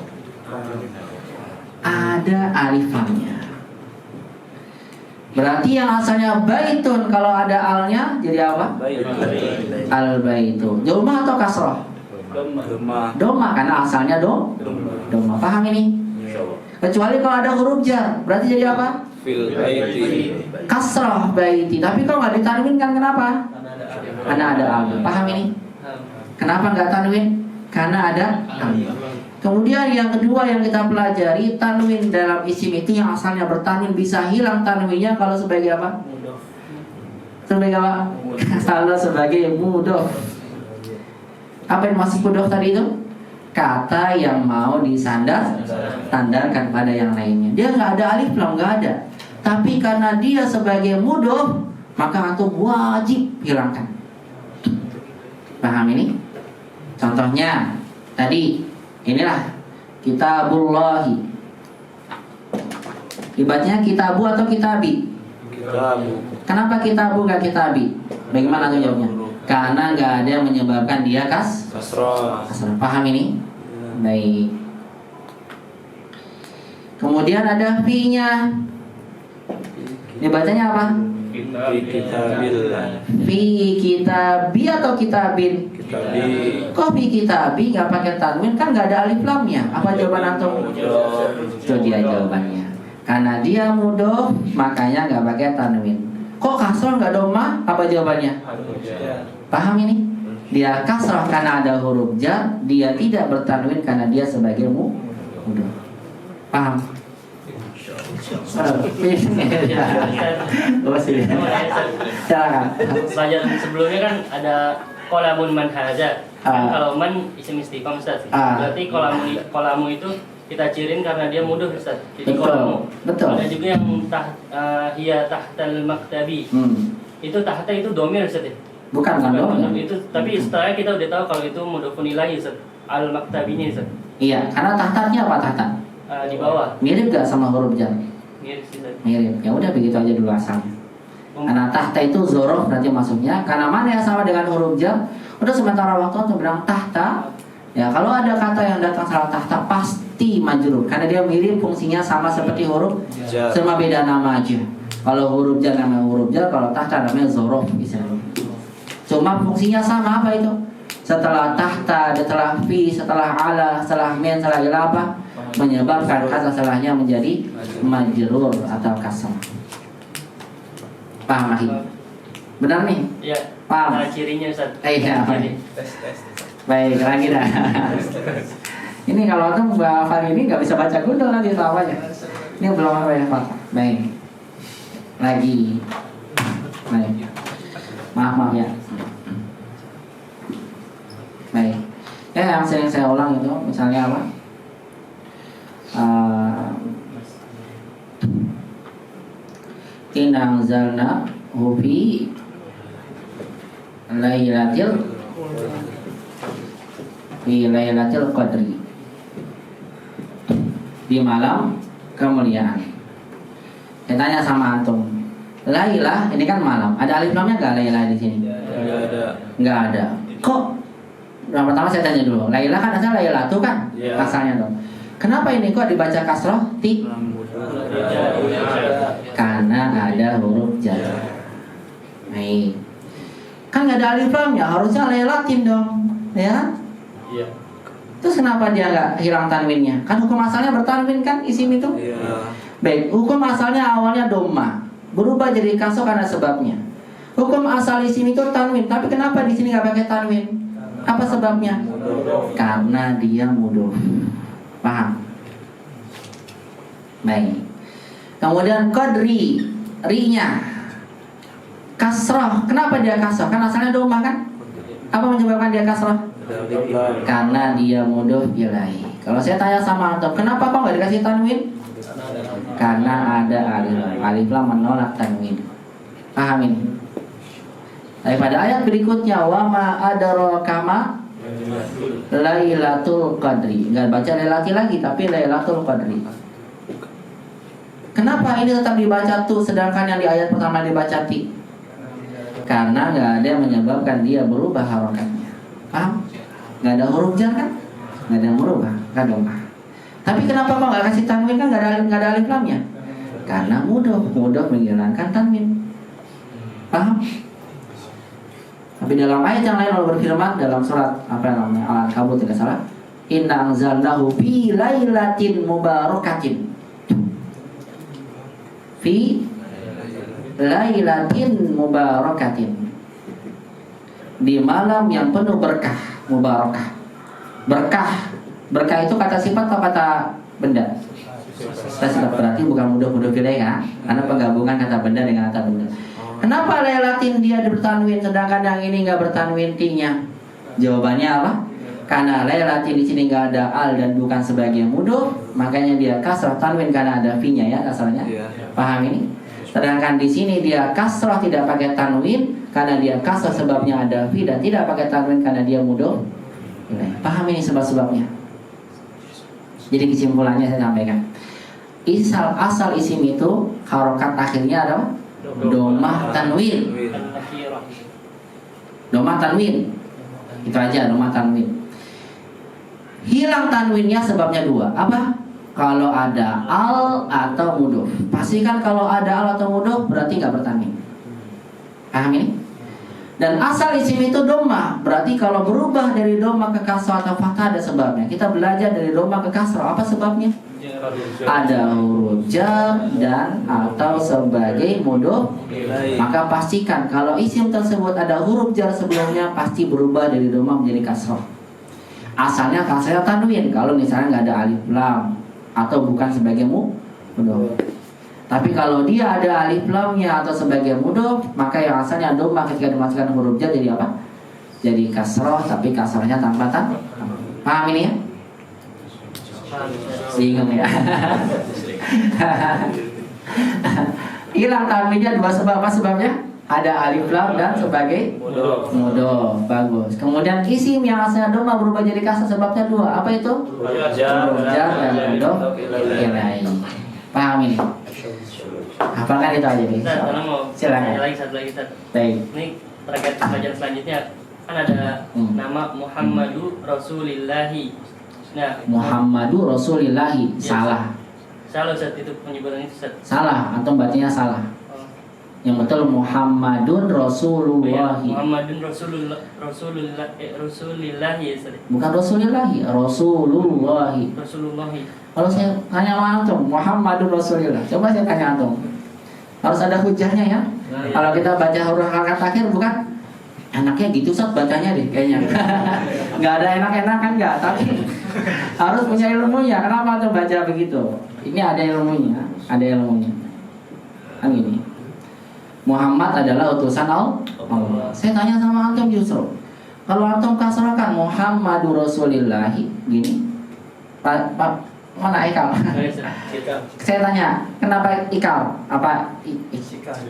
Ada alif lamnya. Berarti yang asalnya baitun kalau ada alnya jadi apa? Al baitu. Dhammah atau kasrah? Dhammah karena asalnya dhammah. Paham ini? Kecuali kalau ada huruf jar, berarti jadi apa? Kasrah baiti. Tapi kalau nggak ditanwin kan kenapa? Karena ada al. Paham ini? Kenapa nggak tanwin? Karena ada al. Kemudian yang kedua yang kita pelajari, tanwin dalam isim itu yang asalnya bertanwin bisa hilang tanwinnya kalau sebagai apa? Sebagai apa? Kalau sebagai mudhof. Apa yang masuk mudhof tadi itu? Kata yang mau disandarkan pada yang lainnya. Dia nggak ada alif lam, nggak ada. Tapi karena dia sebagai mudhof, maka antum wajib hilangkan. Paham ini? Contohnya tadi. Inilah kitabullahi. Ibadahnya kitabu atau kitabi? Kitabu. Kenapa kitabu gak kitabi? Bagaimana tuh jawabnya? Karena gak ada yang menyebabkan dia kasrah. Paham ini? Baik. Kemudian ada fi-nya. Ibadahnya apa? Fi kitabi atau kitabin? Kok fi kitabi nggak pakai tanwin kan nggak ada alif lamnya? Apa jawaban antum? Itu dia jawabannya. Karena dia mudhof, makanya nggak pakai tanwin. Kok kasroh nggak domah? Apa jawabannya? Paham ini? Dia kasroh karena ada huruf jar, dia tidak bertanwin karena dia sebagai mudhof. Paham? Silakan. Pelajaran sebelumnya kan ada kolamun man haza. Kan kalau man isim istifham Ustaz. Berarti kolamu itu kita cirin karena dia mudah Ustaz. Jadi kolamu. Betul. Ada juga yang hiya tahtal maktabi. Itu tahta itu domir Ustaz ya? Bukan domir. Itu tapi setelah kita udah tahu kalau itu mudhofun ilahi Ustaz. Al maktabinya Ustaz. Iya, karena tahtarnya apa tahta? Di bawah. Mirip gak sama huruf jar? Mirip sih Ustaz. Mirip. Ya udah begitu aja dulu asalnya. Karena tahta itu zorof nanti masuknya. Karena mana yang sama dengan huruf jar? Udah sementara waktu untuk bilang tahta. Ya kalau ada kata yang datang setelah tahta pasti majrur. Karena dia mirip fungsinya sama seperti huruf jar. Cuma beda nama aja. Kalau huruf jar namanya huruf jar, kalau tahta namanya zorof misalnya. Cuma fungsinya sama apa itu? Setelah tahta, setelah fi, setelah ala, setelah min, setelah ila apa? Menyebabkan kata setelahnya menjadi majrur atau kasrah. Paham lagi? Benar nih? Iya. Paham? Cirinya Ustaz. Iya. Baik, lagi dah. Ini kalau tuh Mbak Fahri ini nggak bisa baca gundul nanti apanya. Ini belum apa ya Pak? Baik. Lagi. Baik. Maaf ya. Baik. Ya yang sering saya ulang itu misalnya apa? Inanzalna hufi lailatul qadri, di malam kemuliaan. Saya tanya sama antum, Lailah ini kan malam, ada alif lamnya nggak Lailah di sini? Nggak ada. Kok? Yang pertama saya tanya dulu, Lailah kan asalnya Lailah tuh kan, asalnya dong. Kenapa ini kok dibaca kasroh? Karena ada huruf jar. Nih, kan nggak ada alif lamnya, harusnya lailatin dong, ya? Iya. Terus kenapa dia nggak hilang tanwinnya? Kan hukum asalnya bertanwin kan isim itu? Iya. Baik, hukum asalnya awalnya doma, berubah jadi kasroh karena sebabnya. Hukum asal isim itu tanwin, tapi kenapa di sini nggak pakai tanwin? Apa sebabnya? Karena dia mudhof. Paham? Baik. Kemudian qadri, ri-nya kasroh. Kenapa dia kasroh? Kan asalnya domah kan? Apa menyebabkan dia kasroh? Karena dia mudhof ilahi. Kalau saya tanya sama antum, kenapa kok nggak dikasih tanwin? Karena ada alif lam menolak tanwin. Paham ini? Daripada ayat berikutnya, wa ma adraka ma lailatul qadri. Enggak baca lailati lagi tapi lailatul qadri. Kenapa ini tetap dibaca tu sedangkan yang di ayat pertama dibaca ti? Karena enggak ada yang menyebabkan dia berubah harokatnya. Paham? Enggak ada huruf jar kan? Enggak ada yang berubah, kan dong. Tapi kenapa kok enggak kasih tanwin kan enggak ada alif lamnya? Karena mudhof menghilangkan tanwin. Paham? Tapi dalam ayat yang lain Allah berfirman dalam surat apa namanya Al-Ankabut tidak salah, inna anzalnahu fi lailatin mubarakatin. Fi lailatin mubarakatin. Di malam yang penuh berkah, mubarakah. Berkah itu kata sifat atau kata benda? Kata sifat, berarti bukan mudah-mudah pilih ya, karena penggabungan kata benda dengan kata benda. Kenapa lailatin dia bertanwin sedangkan yang ini nggak bertanwin ti-nya? Jawabannya apa? Karena lailatin di sini nggak ada al dan bukan sebagai mudhof, makanya dia kasrah tanwin karena ada fi-nya ya asalnya. Paham ini? Sedangkan di sini dia kasrah tidak pakai tanwin karena dia kasrah sebabnya ada fi dan tidak pakai tanwin karena dia mudhof. Paham ini sebab-sebabnya? Jadi kesimpulannya saya sampaikan. Asal isim itu harokat akhirnya adalah domah tanwin. Domah tanwin. Itu aja domah tanwin. Hilang tanwinnya sebabnya dua. Apa? Kalau ada al atau mudhof. Pastikan kalau ada al atau mudhof berarti nggak bertanwin. Paham ini? Dan asal isim itu doma. Berarti kalau berubah dari doma ke kasrah atau fathah ada sebabnya. Kita belajar dari doma ke kasrah. Apa sebabnya? Ada huruf jar dan atau sebagai mudhof. Maka pastikan kalau isim tersebut ada huruf jar sebelumnya, pasti berubah dari doma menjadi kasrah. Asalnya kasrah tanwin kalau misalnya nggak ada alif lam atau bukan sebagai mudhof. Tapi kalau dia ada alif lamnya atau sebagai mudhof, maka yang asalnya doma ketika dimasukkan huruf jar jadi apa? Jadi kasroh, tapi kasrohnya tanpa tan. Paham ini ya? Bingung ya? Hilang tanwinnya dua sebab. Apa sebabnya? Ada alif lam dan sebagai mudhof. Bagus. Kemudian isim yang asalnya doma berubah jadi kasroh, sebabnya dua. Apa itu? Huruf jar dan mudhof ilaih. Paham ini? Hafalkan itu aja nih. Karena mau Silakan. lagi satu lagi Ustaz. Baik. Ini terkait pelajaran selanjutnya kan ada nama Muhammadu Rasulillahi. Nah, Muhammadu Rasulillahi. Ya, Salah. Salah Ustaz, itu penyebutan itu Ustaz. Salah, antum bacanya salah. Oh. Yang betul Muhammadun Rasulullahi. Muhammadun Rasulillahi ya Ustaz. Bukan Rasulillahi, Rasulullahi. Rasulullahi. Kalau saya tanya sama antum, Muhammadun Rasulillah. Coba saya tanya antum. Harus ada hujahnya ya. Kalau kita baca huruf harakat akhir bukan enaknya gitu Ustaz bacanya deh kayaknya. Enggak ada enak-enak kan enggak, tapi harus punya ilmunya. Kenapa antum baca begitu? Ini ada ilmunya, ada ilmunya. Kan gini. Muhammad adalah utusan Allah. Saya tanya sama antum justru. Kalau antum kasrahkan Muhammadur Rasulillahi gini. Pak mana ikal? Saya tanya, kenapa ikal? Apa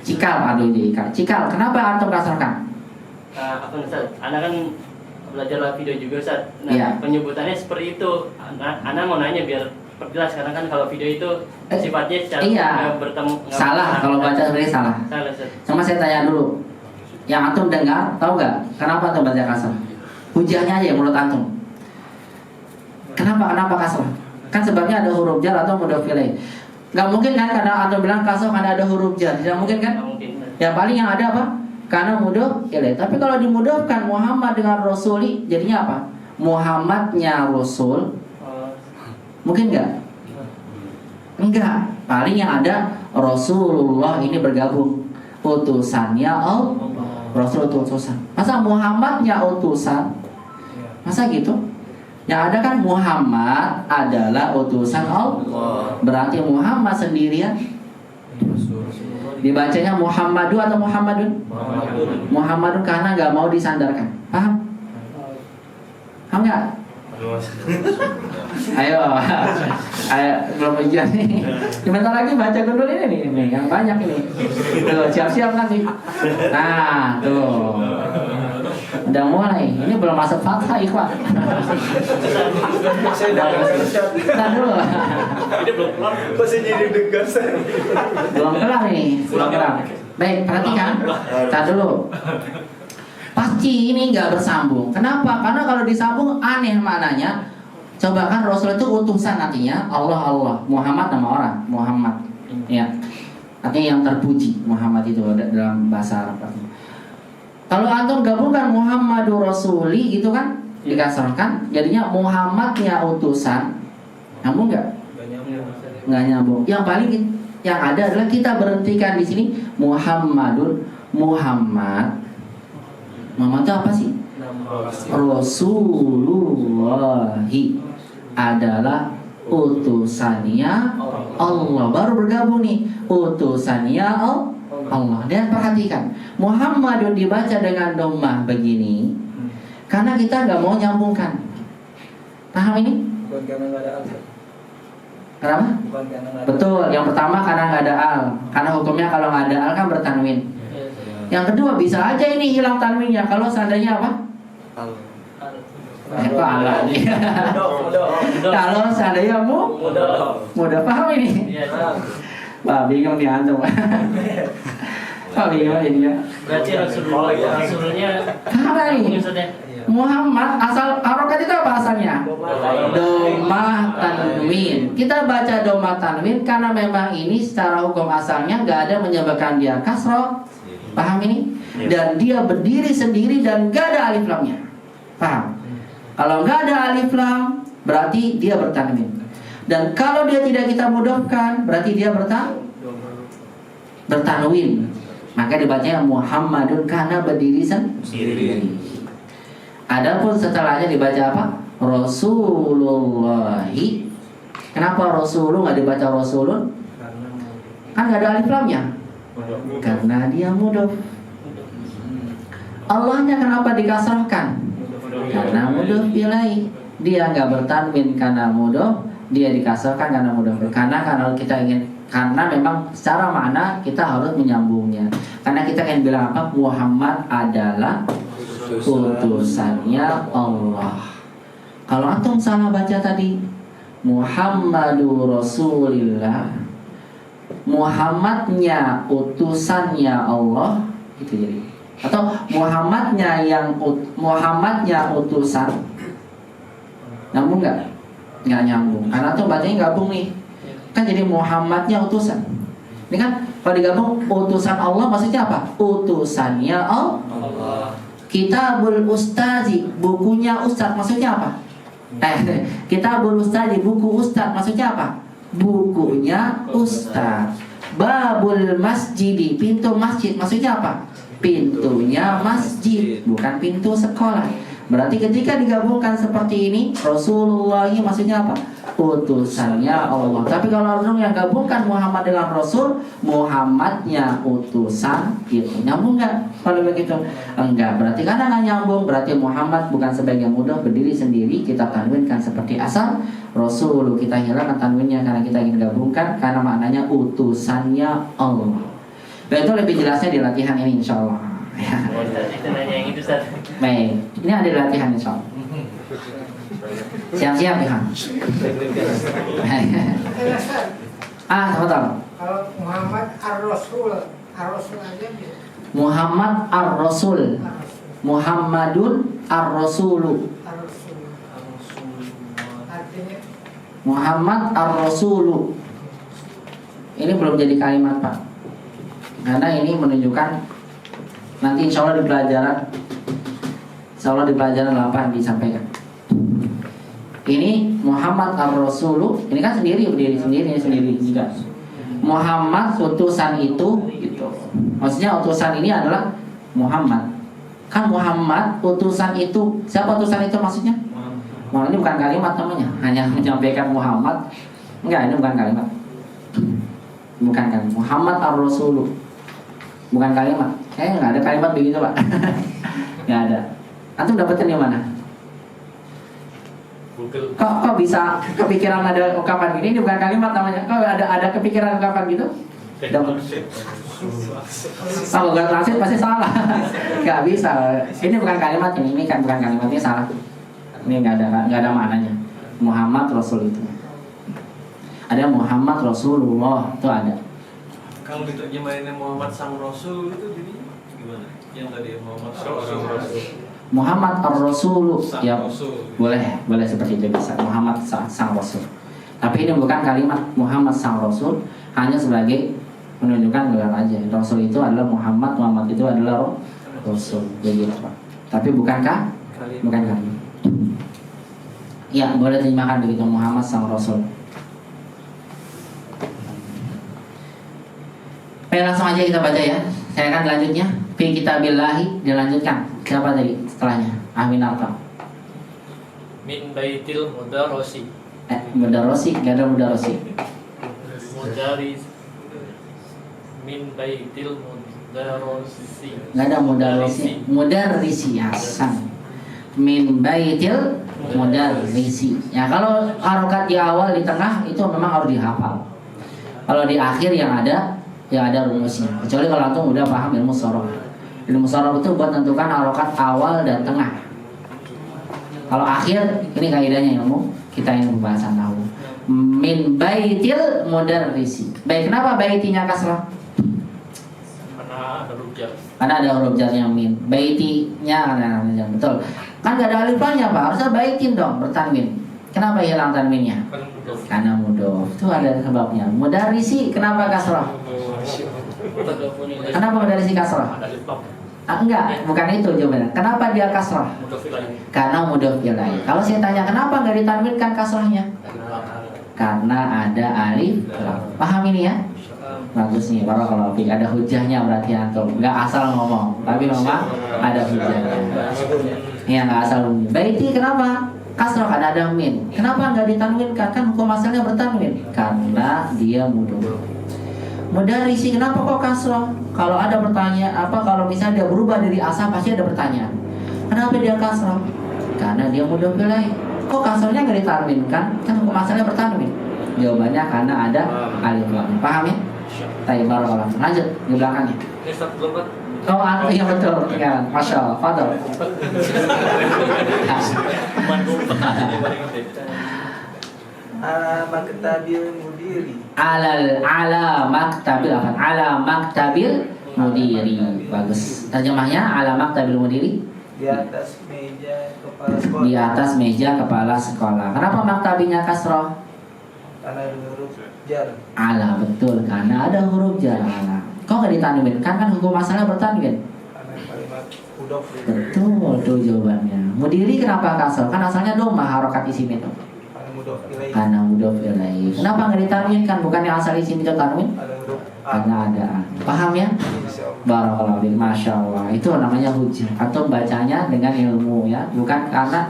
cikal? Aduh ini ikal. Cikal, kenapa antum kasrahkan? Apa Ustaz? Anda kan belajar video juga Ustaz. Nah, Iya. penyebutannya seperti itu. Anda mau nanya biar perjelas karena kan kalau video itu sifatnya secara Iya. bertemu. Salah kalau baca sebenarnya salah. Salah Ustaz. Cuma saya tanya dulu. Yang antum dengar, tahu nggak? Kenapa antum baca kasrah? Hujahnya aja menurut antum. Kenapa kasrah? Kan sebabnya ada huruf jar atau mudhof ilaih. Nggak mungkin kan karena antum bilang kasrah karena ada huruf jar. Tidak mungkin kan? Nggak mungkin. Ya paling yang ada apa? Karena mudhof ilaih. Tapi kalau dimudhofkan Muhammad dengan Rasuli, jadinya apa? Muhammadnya Rasul. Mungkin nggak? Enggak. Paling yang ada Rasulullah ini bergabung. Utusannya Allah. Rasul itu utusan. Masa Muhammadnya utusan? Masa gitu? Yang ada kan Muhammad adalah utusan Allah. Berarti Muhammad sendirian. Dibacanya Muhammadu atau Muhammadun? Muhammadun karena nggak mau disandarkan. Paham? Paham nggak? Ayo, belum ujian nih. Sebentar lagi baca gundul ini nih, yang banyak ini. Tuh, siap-siap nanti. Nah, tuh. Udah mulai. Ini belum masuk fathah ikhwan. Kita dulu. Ini belum kelar. Masih jadi degas. Belum kelar nih. Belum kelar. Baik, perhatikan. Kita dulu. Pasti ini nggak bersambung. Kenapa? Karena kalau disambung aneh maknanya. Coba kan Rasul itu utusan artinya Allah, Muhammad nama orang, Muhammad. Ya. Artinya yang terpuji. Muhammad itu dalam bahasa Arab. Kalau antum gabungkan Muhammadur Rasuli gitu kan, dikasarkan, jadinya Muhammadnya utusan. Nyambung nggak? Nggak nyambung. Yang paling yang ada adalah kita berhentikan di sini Muhammadun, Muhammad itu apa sih? Rasulullahi adalah utusannya Allah. Baru bergabung nih utusannya Allah. Dan perhatikan Muhammadun dibaca dengan dhammah begini karena kita nggak mau nyambungkan. Paham ini? Bukan karena nggak ada al. Kenapa? Bukan karena nggak ada. Betul. Yang pertama karena nggak ada al. Karena hukumnya kalau nggak ada al kan bertanwin. Yang kedua bisa aja ini hilang tanwinnya kalau seandainya apa? Kok ala nih? Kalau seandainya mudah paham ini? Wah bingung nih antum. Wah bingung ini ya. Berarti Rasulnya Apa nih? Muhammad asal harokat itu apa asalnya? Doma tanwin. Kita baca doma tanwin karena memang ini secara hukum asalnya nggak ada menyebabkan dia kasroh. Paham ini? Dan dia berdiri sendiri dan gak ada alif lamnya. Paham? Kalau gak ada alif lam, berarti dia bertanwin. Dan kalau dia tidak kita mudofkan, berarti dia bertanwin. Maka dibacanya Muhammadun karena berdiri sendiri. Adapun setelahnya dibaca apa? Rasulullahi. Kenapa Rasulun nggak dibaca Rasulun? Kan nggak ada alif lamnya. Karena dia mudhof. Allahnya kenapa dikasrahkan? Karena mudhof ilaihi. Dia nggak bertanwin karena mudhof, dia dikasrahkan karena mudhof. Karena kalau kita ingin, karena memang secara makna kita harus menyambungnya. Karena kita ingin bilang apa? Muhammad adalah utusannya Allah. Kalau antum salah baca tadi Muhammadur Rasulillah, Muhammadnya utusannya Allah, itu jadi. Atau Muhammadnya utusan, nyambung nggak? Nggak nyambung. Karena tuh bacanya gabung nih. Kan jadi Muhammadnya utusan. Ini kan kalau digabung utusan Allah maksudnya apa? Utusannya Allah. Kitabul Ustazi, bukunya Ustaz maksudnya apa? Kitabul Ustazi, buku Ustaz maksudnya apa? Bukunya Ustaz. Babul Masjidi, pintu masjid maksudnya apa? Pintunya masjid, bukan pintu sekolah. Berarti ketika digabungkan seperti ini, Rasulullah maksudnya apa? Utusannya Allah. Tapi kalau orang yang gabungkan Muhammad dengan Rasul, Muhammadnya utusan, gitu. Nyambung nggak? Kalau begitu enggak. Berarti karena nggak nyambung, berarti Muhammad bukan sebagai mudhof berdiri sendiri, kita tanwinkan seperti asal. Rasul kita hilangkan tanwinnya karena kita ingin gabungkan, karena maknanya utusannya Allah. Dan itu lebih jelasnya di latihan ini insya Allah. Ya. Itu nanya yang itu Ustaz. Baik, ini ada latihan insya Allah. Siap-siap ya. Betul. Kalau Muhammad Ar-Rasul aja bisa. Muhammad Ar-Rasul. Muhammadun Ar-Rasulu. Artinya Muhammad Ar-Rasulu. Ini belum jadi kalimat, Pak. Karena ini menunjukkan nanti insya Allah di pelajaran 8 disampaikan. Ini Muhammad Ar-Rasulu, ini kan sendiri juga. Muhammad utusan itu gitu. Maksudnya utusan ini adalah Muhammad. Kan Muhammad utusan itu, siapa utusan itu maksudnya? Nah, ini bukan kalimat namanya, hanya menyampaikan Muhammad. Enggak, ini bukan kalimat. Bukan kan Muhammad Ar-Rasulu. Bukan kalimat. Kayaknya nggak ada kalimat begitu, Pak. Nggak ada. Antum dapetnya di mana? Kok bisa kepikiran ada ungkapan gini? Ini bukan kalimat namanya. Kok ada kepikiran ungkapan gitu? Dapat. Kalau nggak transit pasti salah. Nggak bisa. Ini bukan kalimat ini kan bukan kalimatnya, salah. Ini nggak ada maknanya. Muhammad Rasul itu. Ada Muhammad Rasulullah itu ada. Kalau diterjemahinnya Muhammad Sang Rasul itu jadi gimana? Yang tadi Muhammad Sang Rasul. Muhammad Ar-Rasulu ya, Rasul. boleh seperti itu bisa. Muhammad Sang Rasul. Tapi ini bukan kalimat Muhammad Sang Rasul, hanya sebagai menunjukkan gelar aja. Rasul itu adalah Muhammad itu adalah Rasul. Begitu, Pak. Tapi bukankah? Bukan kalimat. Ya, boleh terjemahkan begitu, Muhammad Sang Rasul. Baik, langsung aja kita baca ya. Saya akan selanjutnya fi kitabillahi dilanjutkan. Siapa tadi setelahnya? Amin apa? Min baitil mudarrosi. Mudarrosi, gak ada mudarrosi. Mudaris. Min baitil mudarrosi. Gak ada mudarrosi. Mudarrisi Hasan. Min baitil mudarrisi. Ya, kalau harokat di awal di tengah itu memang harus dihafal. Kalau di akhir yang ada rumusnya. Kecuali kalau antum udah paham ilmu sorof. Ilmu sorof itu buat menentukan harokat awal dan tengah. Kalau akhir, ini kaidahnya ilmu kita yang pembahasan tahu. Min baitil mudarrisi. Baik, kenapa baitinya kasrah? Karena ada huruf jar. Karena ada huruf jarnya min. Baitinya betul. Kan gak ada alif lamnya, Pak. Harusnya baitin dong, bertanwin. Kenapa hilang tanwinnya? Karena mudhof. Itu ada sebabnya. Mudarrisi kenapa kasrah? Kenapa mudarrisi kasrah? Enggak, bukan itu jawabannya. Kenapa dia kasrah? Karena mudhof ilaih. Kalau saya tanya kenapa nggak ditanwinkan kasrahnya? Karena ada alif lam. Paham ini ya? Bagus nih, barakallahu fiik. Ada hujahnya berarti antum. Enggak asal ngomong, tapi memang ada hujahnya. Iya, enggak asal ngomong. Baiti kenapa? Kasrah kan ada min. Kenapa enggak ditanwinkan? Kan hukum asalnya bertanwin. Karena dia mudhof. Mudarrisi kenapa kok kasrah? Kalau ada pertanyaan kalau misalnya dia berubah dari asal pasti ada pertanyaan. Kenapa dia kasrah? Karena dia mudhof ilaih. Kok kasrahnya enggak ditanwinkan? Kan hukum asalnya bertanwin. Jawabannya karena ada alif lam. Paham ya? Baik, barakallah. Lanjut di belakangnya. Oh, iya betul. Ya, Masya Allah. Fadol. Ala maktabil mudiri. Ala maktabil apa? Ala maktabil mudiri. Bagus. Terjemahnya ala maktabil mudiri. Di atas meja kepala sekolah. Di atas meja kepala sekolah. Kenapa maktabinya kasroh? Karena huruf jar. Ala, betul, karena ada huruf jar. Kok nggak ditanwinkan? Kan hukum asalnya bertanwin. Karena kalimat mudhof. Betul, tuh jawabannya. Mudiri kenapa kasroh? Kan asalnya doma harokat isim itu. Karena mudhof ilaih. Karena mudhof ilaih. Kenapa nggak ditanwinkan? Bukannya asal isim itu tanwin? Ada huruf a. Karena ada a. Paham ya? Barakallahu fiik. Masya Allah. Itu namanya hujah. Atau bacanya dengan ilmu ya, bukan karena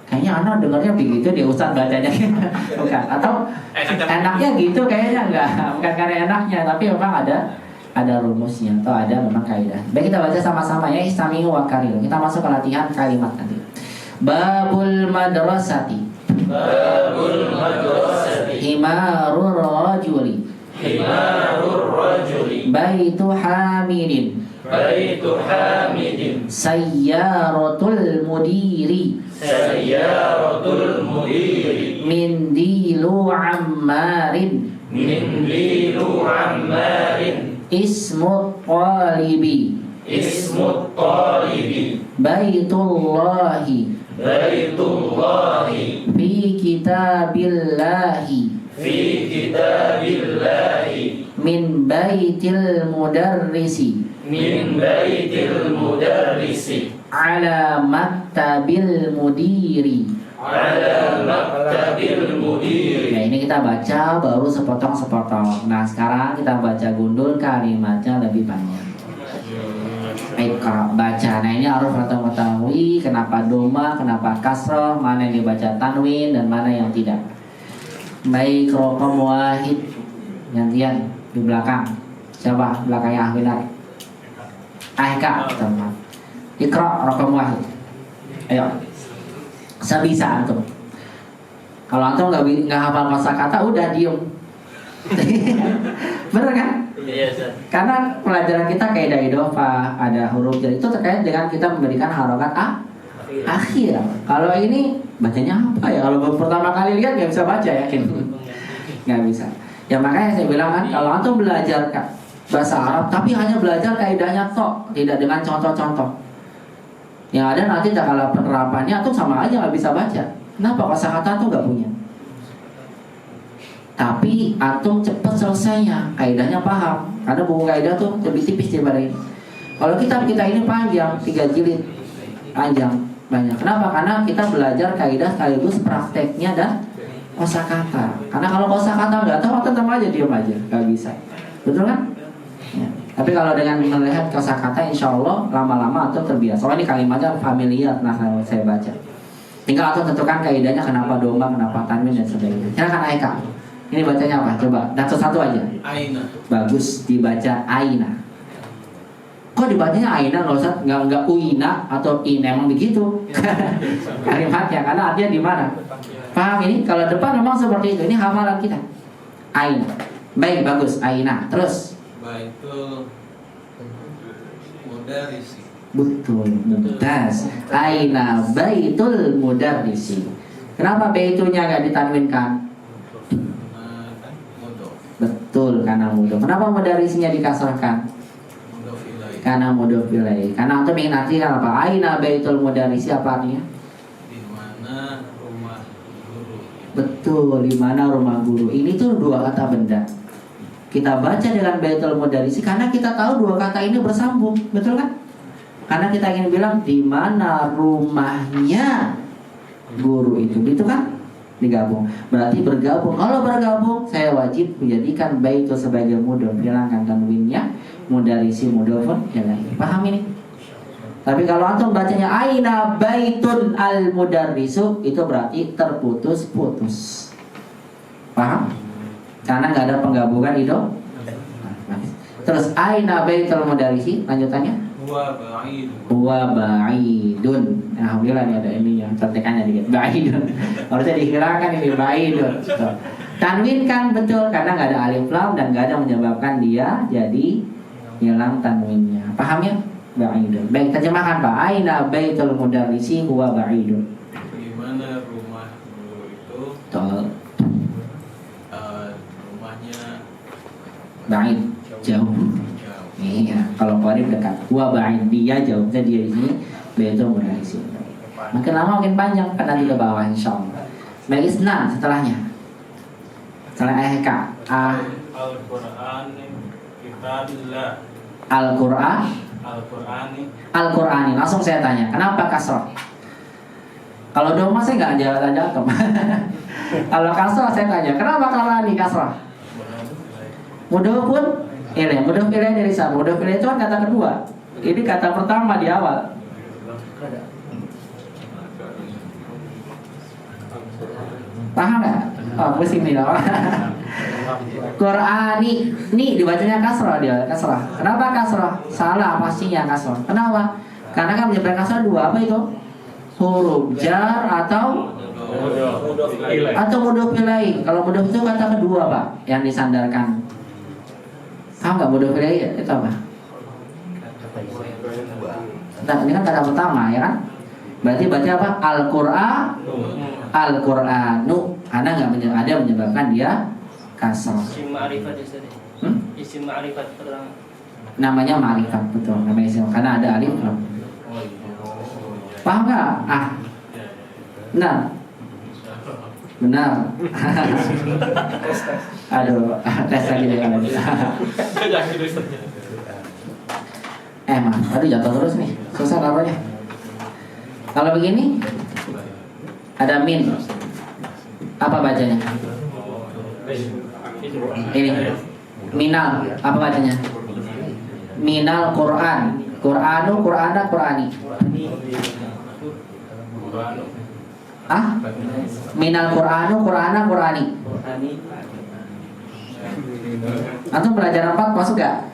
kayaknya anak dengarnya begitu dia ustaz bacanya. Bukan. Atau enaknya gitu kayaknya enggak. Bukan karena enaknya, tapi memang ada rumusnya atau ada memang kaidah. Baik, kita baca sama-sama ya. Istami'u wa kariru. Kita masuk ke latihan kalimat nanti. Babul madrasati. Babul madrasati. Himarur rajuli. Himarur rajuli. Baitu hamidin. Baitu hamidin. Sayyaratul mudiri. Sayyaratul mudiri. Mindilu ammarin. Mindilu ammarin. Ismut talibi. Ismut talibi. Baitullahi. Baitullahi. Fi kitabillahi. Fi kitabillahi. Min baitil mudarrisi. Min baitil mudarrisi. Ala maktabil mudiri. Ala maktabil mudiri. Ya, ini kita baca baru sepotong-sepotong. Nah, sekarang kita baca gundul kalimatnya lebih panjang. Baik, baca. Nah, ini harus mengetahui kenapa doma, kenapa kasroh, mana yang dibaca tanwin dan mana yang tidak. Baik, rokom wahid. Gantian di belakang. Siapa belakangnya Ahwinar? Eka, teman. Ikra rokom wahid. Ayo. Sebisa antum. Kalau antum nggak hafal kosakata udah diem. Bener kan? Iya, Ustaz. Karena pelajaran kita kaidah idhofah, ada huruf jar itu terkait dengan kita memberikan harokat akhir. Kalau ini bacanya apa ya? Kalau pertama kali lihat nggak bisa baca, yakin? Nggak bisa. Ya makanya saya bilang kan, kalau antum belajar bahasa Arab tapi hanya belajar kaidahnya tok, tidak dengan contoh-contoh. Yang ada nanti kalau penerapannya antum sama aja nggak bisa baca. Kenapa? Kosakata tuh nggak punya. Tapi antum cepat selesainya, kaidahnya paham. Karena buku kaidah tuh lebih tipis daripada ini. Kalau kitab kita ini panjang, 3 jilid, panjang banyak. Kenapa? Karena kita belajar kaidah sekaligus prakteknya dan kosakata. Karena kalau kosakata nggak tahu, tetap aja diam aja, nggak bisa. Betul kan? Ya. Tapi kalau dengan melihat kosakata, insya Allah lama-lama antum terbiasa. Soalnya ini kalimatnya familiar, nah saya baca. Tinggal antum tentukan kaidahnya kenapa doma, kenapa tanwin dan sebagainya. Silakan Aika. Ini bacanya apa? Coba satu aja. Aina. Bagus, dibaca aina. Kok dibacanya aina nggak usah nggak uina atau in, emang begitu kalimatnya karena artinya di mana? Paham ini? Kalau depan memang seperti itu. Ini hafalan kita. Aina. Baik, bagus. Aina. Terus. Baitul mudarrisi. Betul, mumtaz. Aina baitul mudarrisi. Kenapa baitunya nggak ditanwinkan? Betul, karena mudhof. Kenapa mudarrisinya dikasrahkan? Mudhof ilaih. Karena mudhof ilaih. Karena antum ingin artikan apa? Aina baitul mudarrisi, apa artinya? Di mana rumah guru? Betul, di mana rumah guru. Ini tuh 2 kata benda. kita baca dengan Baitul Mudarrisi karena kita tahu dua kata ini bersambung, betul kan? Karena kita ingin bilang di mana rumahnya guru itu, gitu kan? Digabung. Berarti bergabung. Kalau bergabung, saya wajib menjadikan Baitul sebagai mudhof, hilangkan tanwinnya, Mudarrisi mudhofun ilaihi. Paham ini? Tapi kalau antum bacanya aina baitun al mudarrisu, itu berarti terputus-putus. Paham? Karena nggak ada penggabungan itu. Terus aina baitul mudarrisi, lanjutannya huwa ba'idun. Nah, alhamdulillah nih ada ininya, contekannya dikit. Ba'idun. Harusnya dihilangkan ini ba'idun. Tanwin kan betul karena nggak ada alif lam dan nggak ada menyebabkan dia jadi hilang tanwinnya. Paham ya? Ba'idun. Baik, terjemahkan Pak. Aina baitul mudarrisi huwa ba'idun. Bagaimana rumah guru itu? Betul. Ba'id, jauh. Iya, kalau qarib dekat. Wa ba'id, dia jauh. Jadi dia di sini Baitul Mudarrisi. Makin lama makin panjang, kan nanti ke bawah insyaallah. Baik, isnan setelahnya. Setelah ayat Al-Qur'ani kitabillah. Al-Qur'ani. Langsung saya tanya, kenapa kasrah? Kalau doma saya nggak jawab. Kalau kasrah saya tanya, kenapa Qur'ani kasrah? Mudhof ilaih dari sana. Mudhof ilaih itu kan kata kedua. Ini kata pertama di awal. Paham nggak? Oh, pusing nih lah. Qur'ani, nih dibacanya kasrah dia, kasrah. Kenapa kasrah? Salah pastinya kasrah. Kenapa? Karena kan menyebabkan kasrah dua, apa itu? Huruf jar atau mudhof ilaih. Kalau mudhof itu kata kedua, Pak, yang disandarkan. Paham nggak mudhof ilaih itu apa? Nah, ini kan kata pertama ya kan? Berarti baca apa? Al-Qur'anu. Karena nggak ada menyebabkan dia kasrah. Isim ma'rifat itu. Isim ma'rifat terang. Namanya ma'rifat, betul. Namanya isim karena ada alif lam. Paham nggak? Benar. Aduh, tes lagi deh kalau aduh jatuh terus nih, susah taruhnya. Kalau begini, ada min. Apa bacanya? Ini minal. Apa bacanya? Minal Quran. Qur'anu, Qur'ana, Qur'ani. Minal Qur'anu, Qur'ana, Qur'ani. Antum belajar 4 masuk gak?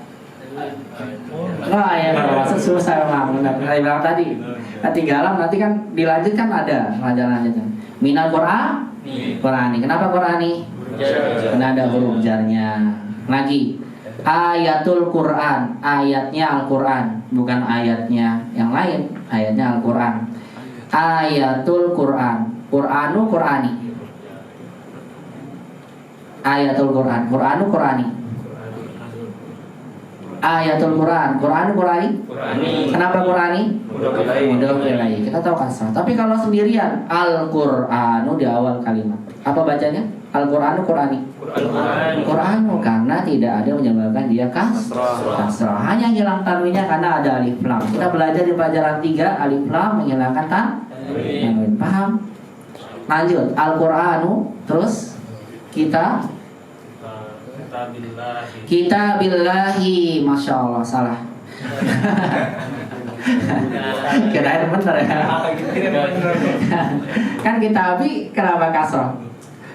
Wah ya kalau masuk susah memang. Benar bilang tadi. Ketinggalan nanti kan dilanjutkan ada lanjutan. Minal Qur'ani. Kenapa Qur'ani? Karena ada huruf jarnya. Lagi ayatul Quran, ayatnya Al-Quran, bukan ayatnya yang lain, ayatnya Al-Quran. Ayatul Quran, Qur'anu Qur'ani. Ayatul Quran, Qur'anu Qur'ani. Ayatul Quran, Qur'anu Qur'ani. Kenapa Qur'ani? Mudhof ilaih. Kita tahu kasrah. Tapi kalau sendirian Al-Qur'anu di awal kalimat, apa bacanya? Al-Qur'anu Qur'ani. Qur'anu karena tidak ada menyebabkan dia kasrah. Hanya hilang tanwinnya karena ada alif lam. Kita belajar di pelajaran 3 alif lam menghilangkan tanwin. Paham? Lanjut Al-Qur'anu, terus Kitabillahi. Masya Allah, salah. Kirain bener ya. Kan kitabi kenapa kasrah?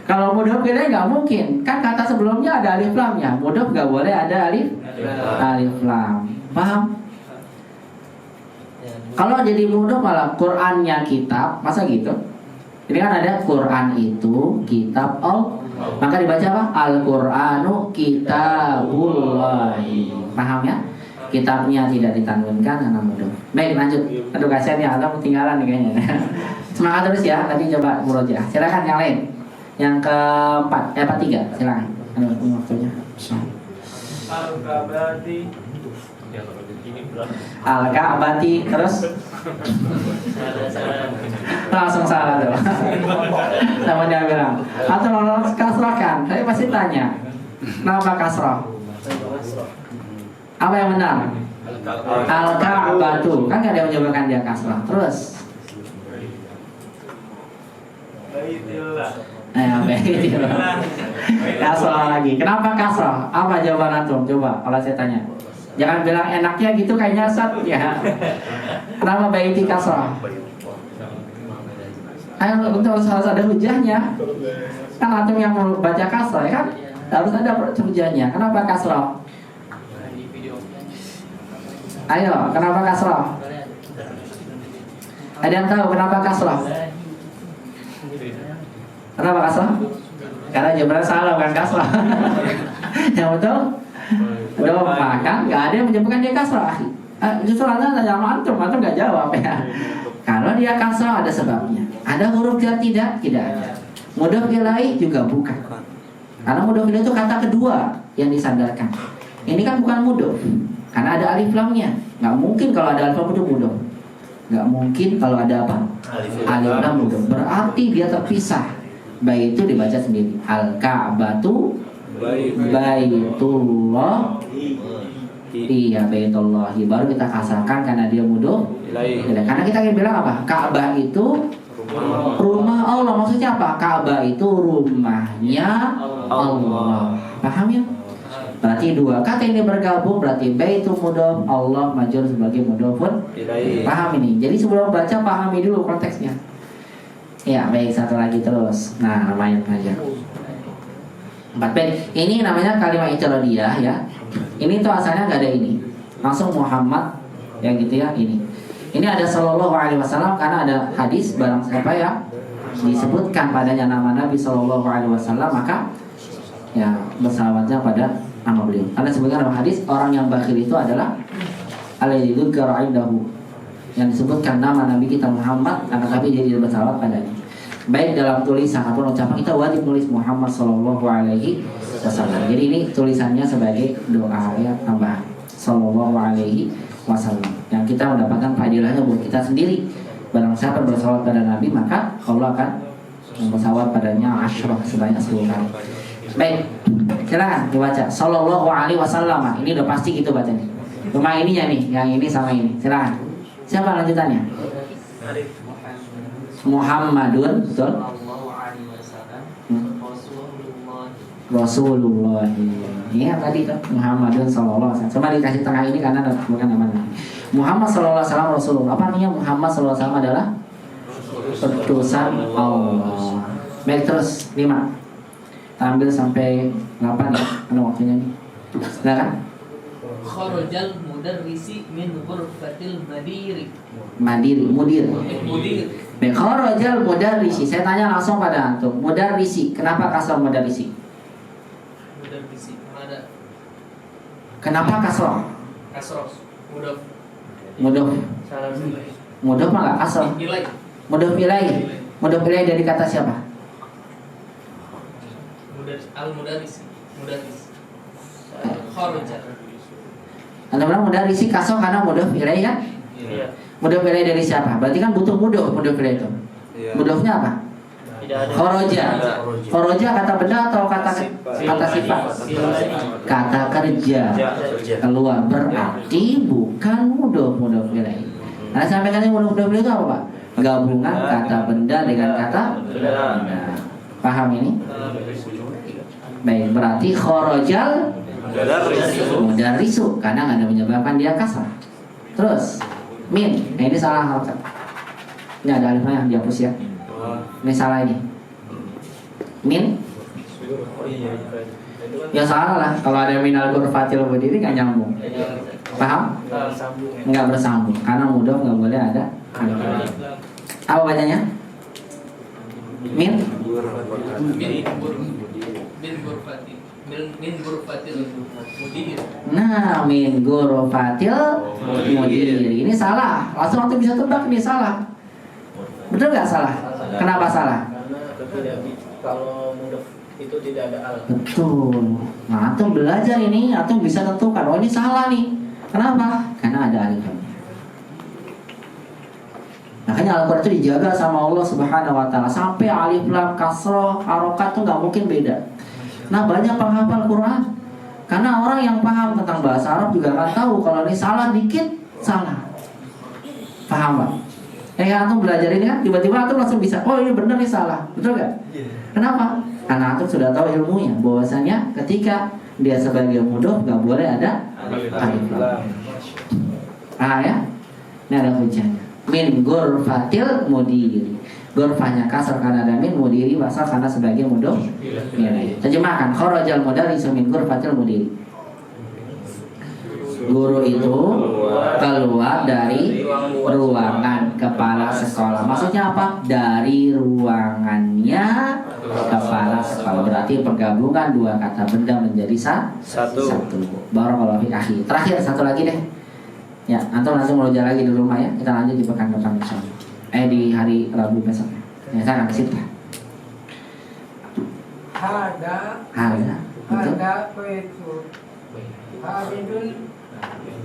Kalau mudhof ilaih nggak mungkin. Kan kata sebelumnya ada alif lamnya. Mudhof nggak boleh ada alif lam. Paham? Kalau jadi mudhof malah Qur'annya kitab, masa gitu? Ini kan ada Quran itu kitab Allah. Maka dibaca apa? Al-Qur'anu kitabullahi. Paham ya? Kitabnya tidak ditanwinkan karena mudhof. Baik, lanjut. Aduh kasihan ya, Allah ketinggalan nih kayaknya. Semangat terus ya. Nanti coba murojaah. Silakan yang lain. Yang keempat, ketiga, silakan. Aduh, waktunya. Al-Ka'bati, terus langsung salah tuh. Sama dia bilang, atau kasrahkan. Saya pasti tanya, Kenapa kasroh? Apa yang benar? Al-Ka'batu. Kan nggak ada yang menyebabkan dia kasroh. Terus? Baitillah. Baitillah. Kasroh lagi. Kenapa kasroh? Apa jawaban antum? Coba kalau saya tanya. Jangan bilang enaknya gitu kayaknya Ustaz ya. Kenapa baiti kasroh? Ayo untuk harus ada hujahnya. Kan antum yang mau baca kasroh ya kan? Harus ada hujahnya. Kenapa kasroh? Ayo, kenapa kasroh? Ada yang tahu kenapa kasroh? Kenapa kasroh? Karena jawabannya salah bukan kasroh. Yang betul? Domba kan? Gak ada yang menyebutkan dia kasroh. Justru anda tanya sama antum gak jawab ya. Kalau dia kasroh ada sebabnya. Ada huruf jar tidak? Tidak ada. Mudhof ilaih juga bukan. Karena mudhof ilaih itu kata kedua yang disandarkan. Ini kan bukan mudhof. Karena ada alif lamnya. Gak mungkin kalau ada alif lam itu mudhof. Gak mungkin kalau ada apa? Alif lam mudhof. Berarti dia terpisah. Bait itu dibaca sendiri. Al-Ka'batu Baitullah. Iya, Baitullahi. Baru kita kasarkan karena dia mudhof. Karena kita ingin bilang apa? Ka'bah itu rumah Allah. Maksudnya apa? Ka'bah itu rumahnya Allah. Paham ya? Berarti dua kata ini bergabung, berarti Baitul mudhof, Allah majrur sebagai mudhofun. Paham ini? Jadi sebelum baca pahami dulu konteksnya. Ya, baik, satu lagi terus. Nah, namanya aja. 4B. Ini namanya kalimat i'tiradiyah ya. Ini tuh asalnya nggak ada ini. Langsung Muhammad yang gitu ya ini. Ini ada sallallahu alaihi wasallam karena ada hadis barang siapa yang disebutkan padanya nama Nabi sallallahu alaihi wasallam maka ya bersalawatnya pada nama beliau. Karena sebutkan dalam hadis orang yang bakhil itu adalah alladzi dzukira indahu, yang disebutkan nama Nabi kita Muhammad karena tapi dia tidak bersalawat padanya. Baik dalam tulisan ataupun ucapan kita wajib nulis Muhammad sallallahu alaihi wasallam. Jadi ini tulisannya sebagai doa ya tambahan sallallahu alaihi wasallam. Yang kita mendapatkan fadilahnya buat kita sendiri. Barang siapa bersalawat pada Nabi maka Allah akan bersalawat padanya asyrah sebanyak 10 kali. Baik, silakan dibaca sallallahu alaihi wasallam. Ini udah pasti gitu bacanya. Cuma ininya nih, yang ini sama ini. Silakan. Siapa lanjutannya? Muhammadun, betul? Rasulullah. Ini tadi tuh Muhammadun sallallahu alaihi wasallam. Coba dikasih tengah ini karena bukan namanya. Muhammad sallallahu alaihi wasallam Rasulullah. Apa artinya Muhammad sallallahu alaihi wasallam adalah utusan Allah. Baik, terus 5. Ambil sampai 8 ya. Ada waktunya nih. Silakan. Kharajal mudarrisi min ghurfatil madiri. Mudir. Mudir. Kharajal mudarrisi. Saya tanya langsung pada antum. Mudarrisi. Kenapa kasrah mudarrisi? Mudarrisi. Ada. Kenapa kasrah? Kasroh. Mudhof. Mudhof. Salah dulu. Mudhof malah kasrah. Nilai. Mudhof ilaih. Mudhof ilaih dari kata siapa? Al-mudarrisi. Mudarris. Kharajal. Anda bilang mudarrisi kasrah karena mudhof ilaih kan? Iya. Mudhof ilaih dari siapa? Berarti kan butuh mudhof ilaih itu. Mudhofnya apa? Tidak ada. Kharaja. Kharaja kata benda atau kata sifat? Kata kerja. Keluar berarti bukan mudhof ilaih. Nah, sampai kali mudhof ilaih itu apa, Pak? Gabungan kata benda dengan kata benda. Paham ini? Baik, berarti kharajal mudarrisu karena nggak ada menyebabkan dia kasrah. Terus min, nah ini salah harokat. Ini ada alifnya yang dihapus ya. Ini salah ini. Min. Ya salah lah. Kalau ada minal ghurfatil berdiri nggak nyambung. Paham? Nggak bersambung. Karena mudhof nggak boleh ada. Apa bacanya? Min. Min ghurfatil mudir. Nah, min ghurfatil mudir. Ini salah. Langsung waktu bisa tebak ini salah. Betul nggak salah? Kenapa salah? Kalau mudhof itu tidak ada al. Betul. Nah, antum belajar ini, antum bisa tentukan. Oh, ini salah nih. Kenapa? Karena ada alif lam. Makanya Al-Quran itu dijaga sama Allah Subhanahu wa taala sampai alif lam kasroh harokat tuh nggak mungkin beda. Nah banyak penghafal Quran. Karena orang yang paham tentang bahasa Arab juga akan tahu kalau ini salah dikit, salah. Paham Pak? Antum belajar ini kan, tiba-tiba antum langsung bisa, oh ini benar nih salah, betul gak? Kenapa? Karena antum sudah tahu ilmunya, bahwasanya ketika dia sebagai mudhof gak boleh ada alif lam. Ya, ini ada hujahnya. Min ghurfatil mudiri. Ghurfahnya kasar karena ada min, mudiri basal karena sebagai mudhof. Terjemahkan, kharajal mudarrisu min ghurfatil mudiri. Guru itu keluar dari ruangan kepala sekolah. Maksudnya apa? Dari ruangannya kepala sekolah. Berarti penggabungan dua kata benda menjadi satu. Barakallahu fiik akhi. Terakhir satu lagi deh. Ya, antum langsung belajar lagi di rumah ya. Kita lanjut di pekan depan insyaallah. Di hari Rabu besok. Ya, saya akan kasih Pak. Hada baitu Hamidun.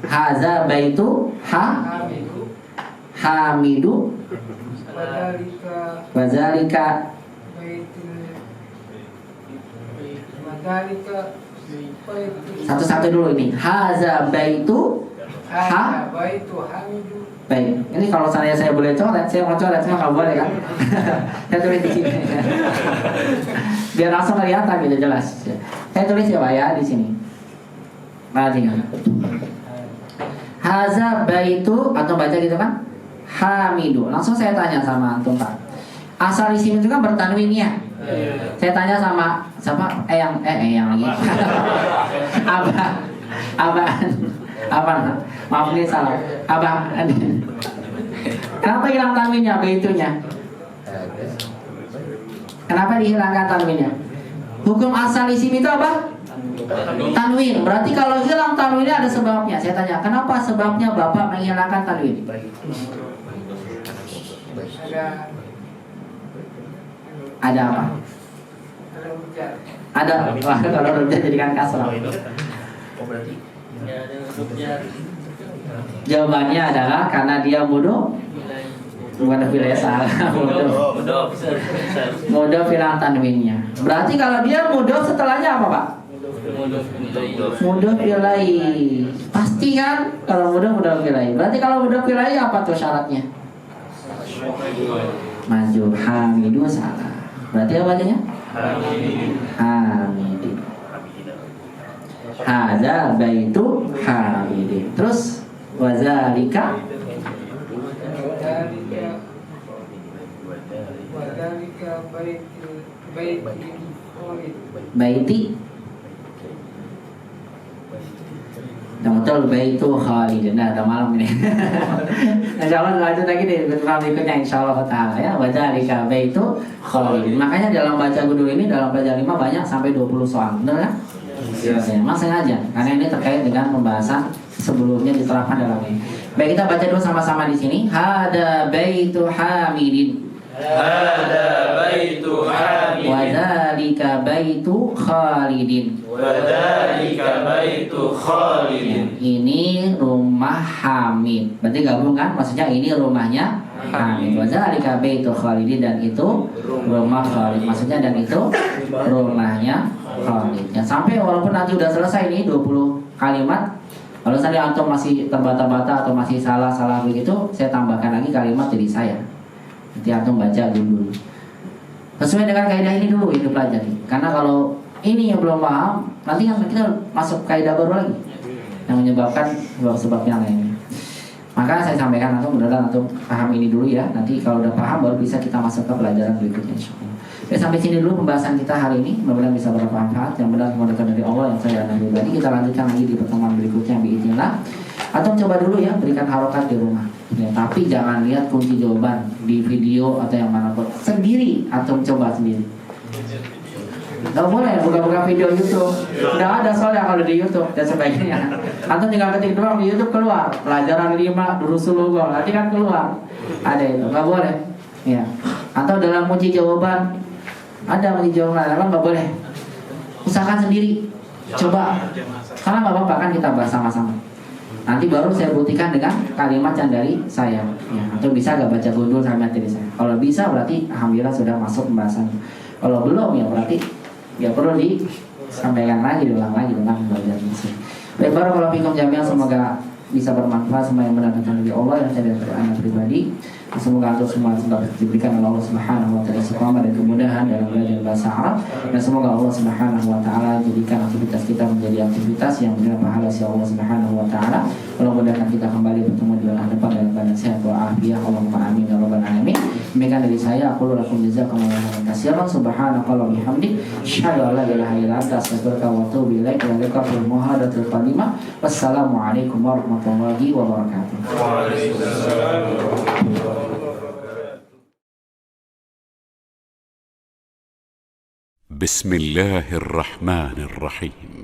Haza baitu Hamidu. Wazalika satu-satu dulu ini. Haza baitu Hamidu. Baik, ini kalau saya boleh coret, saya mau coret semua nggak boleh kan? Saya tulis di sini, biar langsung kelihatan gitu jelas. Saya tulis ya Pak ya di sini. Perhatikan. Haza baitu, atau baca gitu kan? Hamidu. Langsung saya tanya sama antum Pak. Asal isim itu kan bertanwin ya. Saya tanya sama siapa? Yang lagi. Apa? Maaf nih salah. Abang. Kenapa hilang tanwinnya baitunya? Kenapa dihilangkan tanwinnya? Hukum asal isim itu apa? Tanwin. Berarti kalau hilang tanwinnya ada sebabnya. Saya tanya, kenapa sebabnya Bapak menghilangkan tanwin? Ada apa? Ada. Wah, kalau rujak jadikan kasrah. Jawabannya adalah karena dia mudhof. Bukan wilayah salah. Mudhof hilang tanwinnya. Berarti kalau dia mudhof setelahnya apa Pak? Mudhof ilaihi. Pasti kan kalau mudhof ilaihi. Berarti kalau mudhof ilaihi apa tuh syaratnya? Maju. Hamidu salah. Berarti apa bacanya? Hamidin. Hadza baitu hamidin. Terus wazalika baiti. Yang betul baitu khalidin. Nah, udah malam ini. Insyaallah lanjut lagi di pertemuan berikutnya insyaallah taala ya. Wazalika baitu khalidin. Makanya dalam baca gundul ini dalam pelajaran 5 banyak sampai 20 soal. Benar kan? Ya, memang sengaja karena ini terkait dengan pembahasan sebelumnya diterapkan dalam ini. Baik, kita baca dulu sama-sama di sini. Hada baitu hamidin. Hada baitu hamidin. Wadzalika baitu khalidin. Wadzalika baitu khalidin. Ini rumah Hamid. Berarti gabung kan? Maksudnya ini rumahnya Hamid. Wadzalika baitu khalidin, dan itu rumah Khalid. Maksudnya dan itu rumahnya Khalid. Ya, sampai walaupun nanti udah selesai ini 20 kalimat. Kalau saya antum masih terbata-bata atau masih salah-salah begitu, saya tambahkan lagi kalimat dari saya. Nanti antum baca dulu. Sesuai dengan kaidah ini dulu ini pelajari. Karena kalau ini yang belum paham, nanti kan kita masuk kaidah baru lagi yang menyebabkan sebab-sebab yang lainnya. Maka saya sampaikan mudah-mudahan antum paham ini dulu ya. Nanti kalau udah paham baru bisa kita masuk ke pelajaran berikutnya insyaallah. Oke, sampai sini dulu pembahasan kita hari ini. Mudah-mudahan bisa bermanfaat. Yang benar semua dari Allah, yang saya dan pribadi. Kita lanjutkan lagi di pertemuan berikutnya biidznillah. Atau coba dulu ya berikan harokat di rumah. Ya, tapi jangan lihat kunci jawaban di video atau yang manapun. Sendiri atau coba sendiri. Gak boleh buka-buka video YouTube. Udah ada soalnya kalau di YouTube dan sebagainya. Atau tinggal ketik doang di YouTube keluar pelajaran 5 Durusul Lughah, nanti kan keluar. Ada itu, gak boleh. Ya. Atau dalam kunci jawaban ada kunci jawaban, kan gak boleh. Usahakan sendiri. Coba. Karena gak apa-apa kan kita bahas sama-sama. Nanti baru saya buktikan dengan kalimat yang dari saya. Ya. Atau bisa gak baca gundul sama materi saya. Kalau bisa berarti alhamdulillah sudah masuk pembahasan. Kalau belum ya berarti ya perlu Sampaikan lagi, diulang belajar musik. Baik, barakallahu fikum jami'an, semoga bisa bermanfaat semua yang mendatangkan dari Allah yang saya dari anak pribadi. Semoga antum semua diberikan oleh Allah Subhanahu wa taala istiqamah dan kemudahan dalam belajar bahasa Arab, dan semoga Allah Subhanahu wa taala jadikan aktivitas kita menjadi aktivitas yang benar pahala si Allah Subhanahu wa taala. Mudah-mudahan kita kembali bertemu di bulan depan dalam keadaan sehat wa afiat. Allahumma amin ya rabbal alamin. Demikian dari saya, aku lakum jazakumullahu khairan, subhanakallahumma bihamdik, asyhadu an la ilaha illa anta, astaghfiruka wa atubu ilaik. Wa alaikum muhadatul qadimah. Wassalamualaikum warahmatullahi wabarakatuh. بسم الله الرحمن الرحيم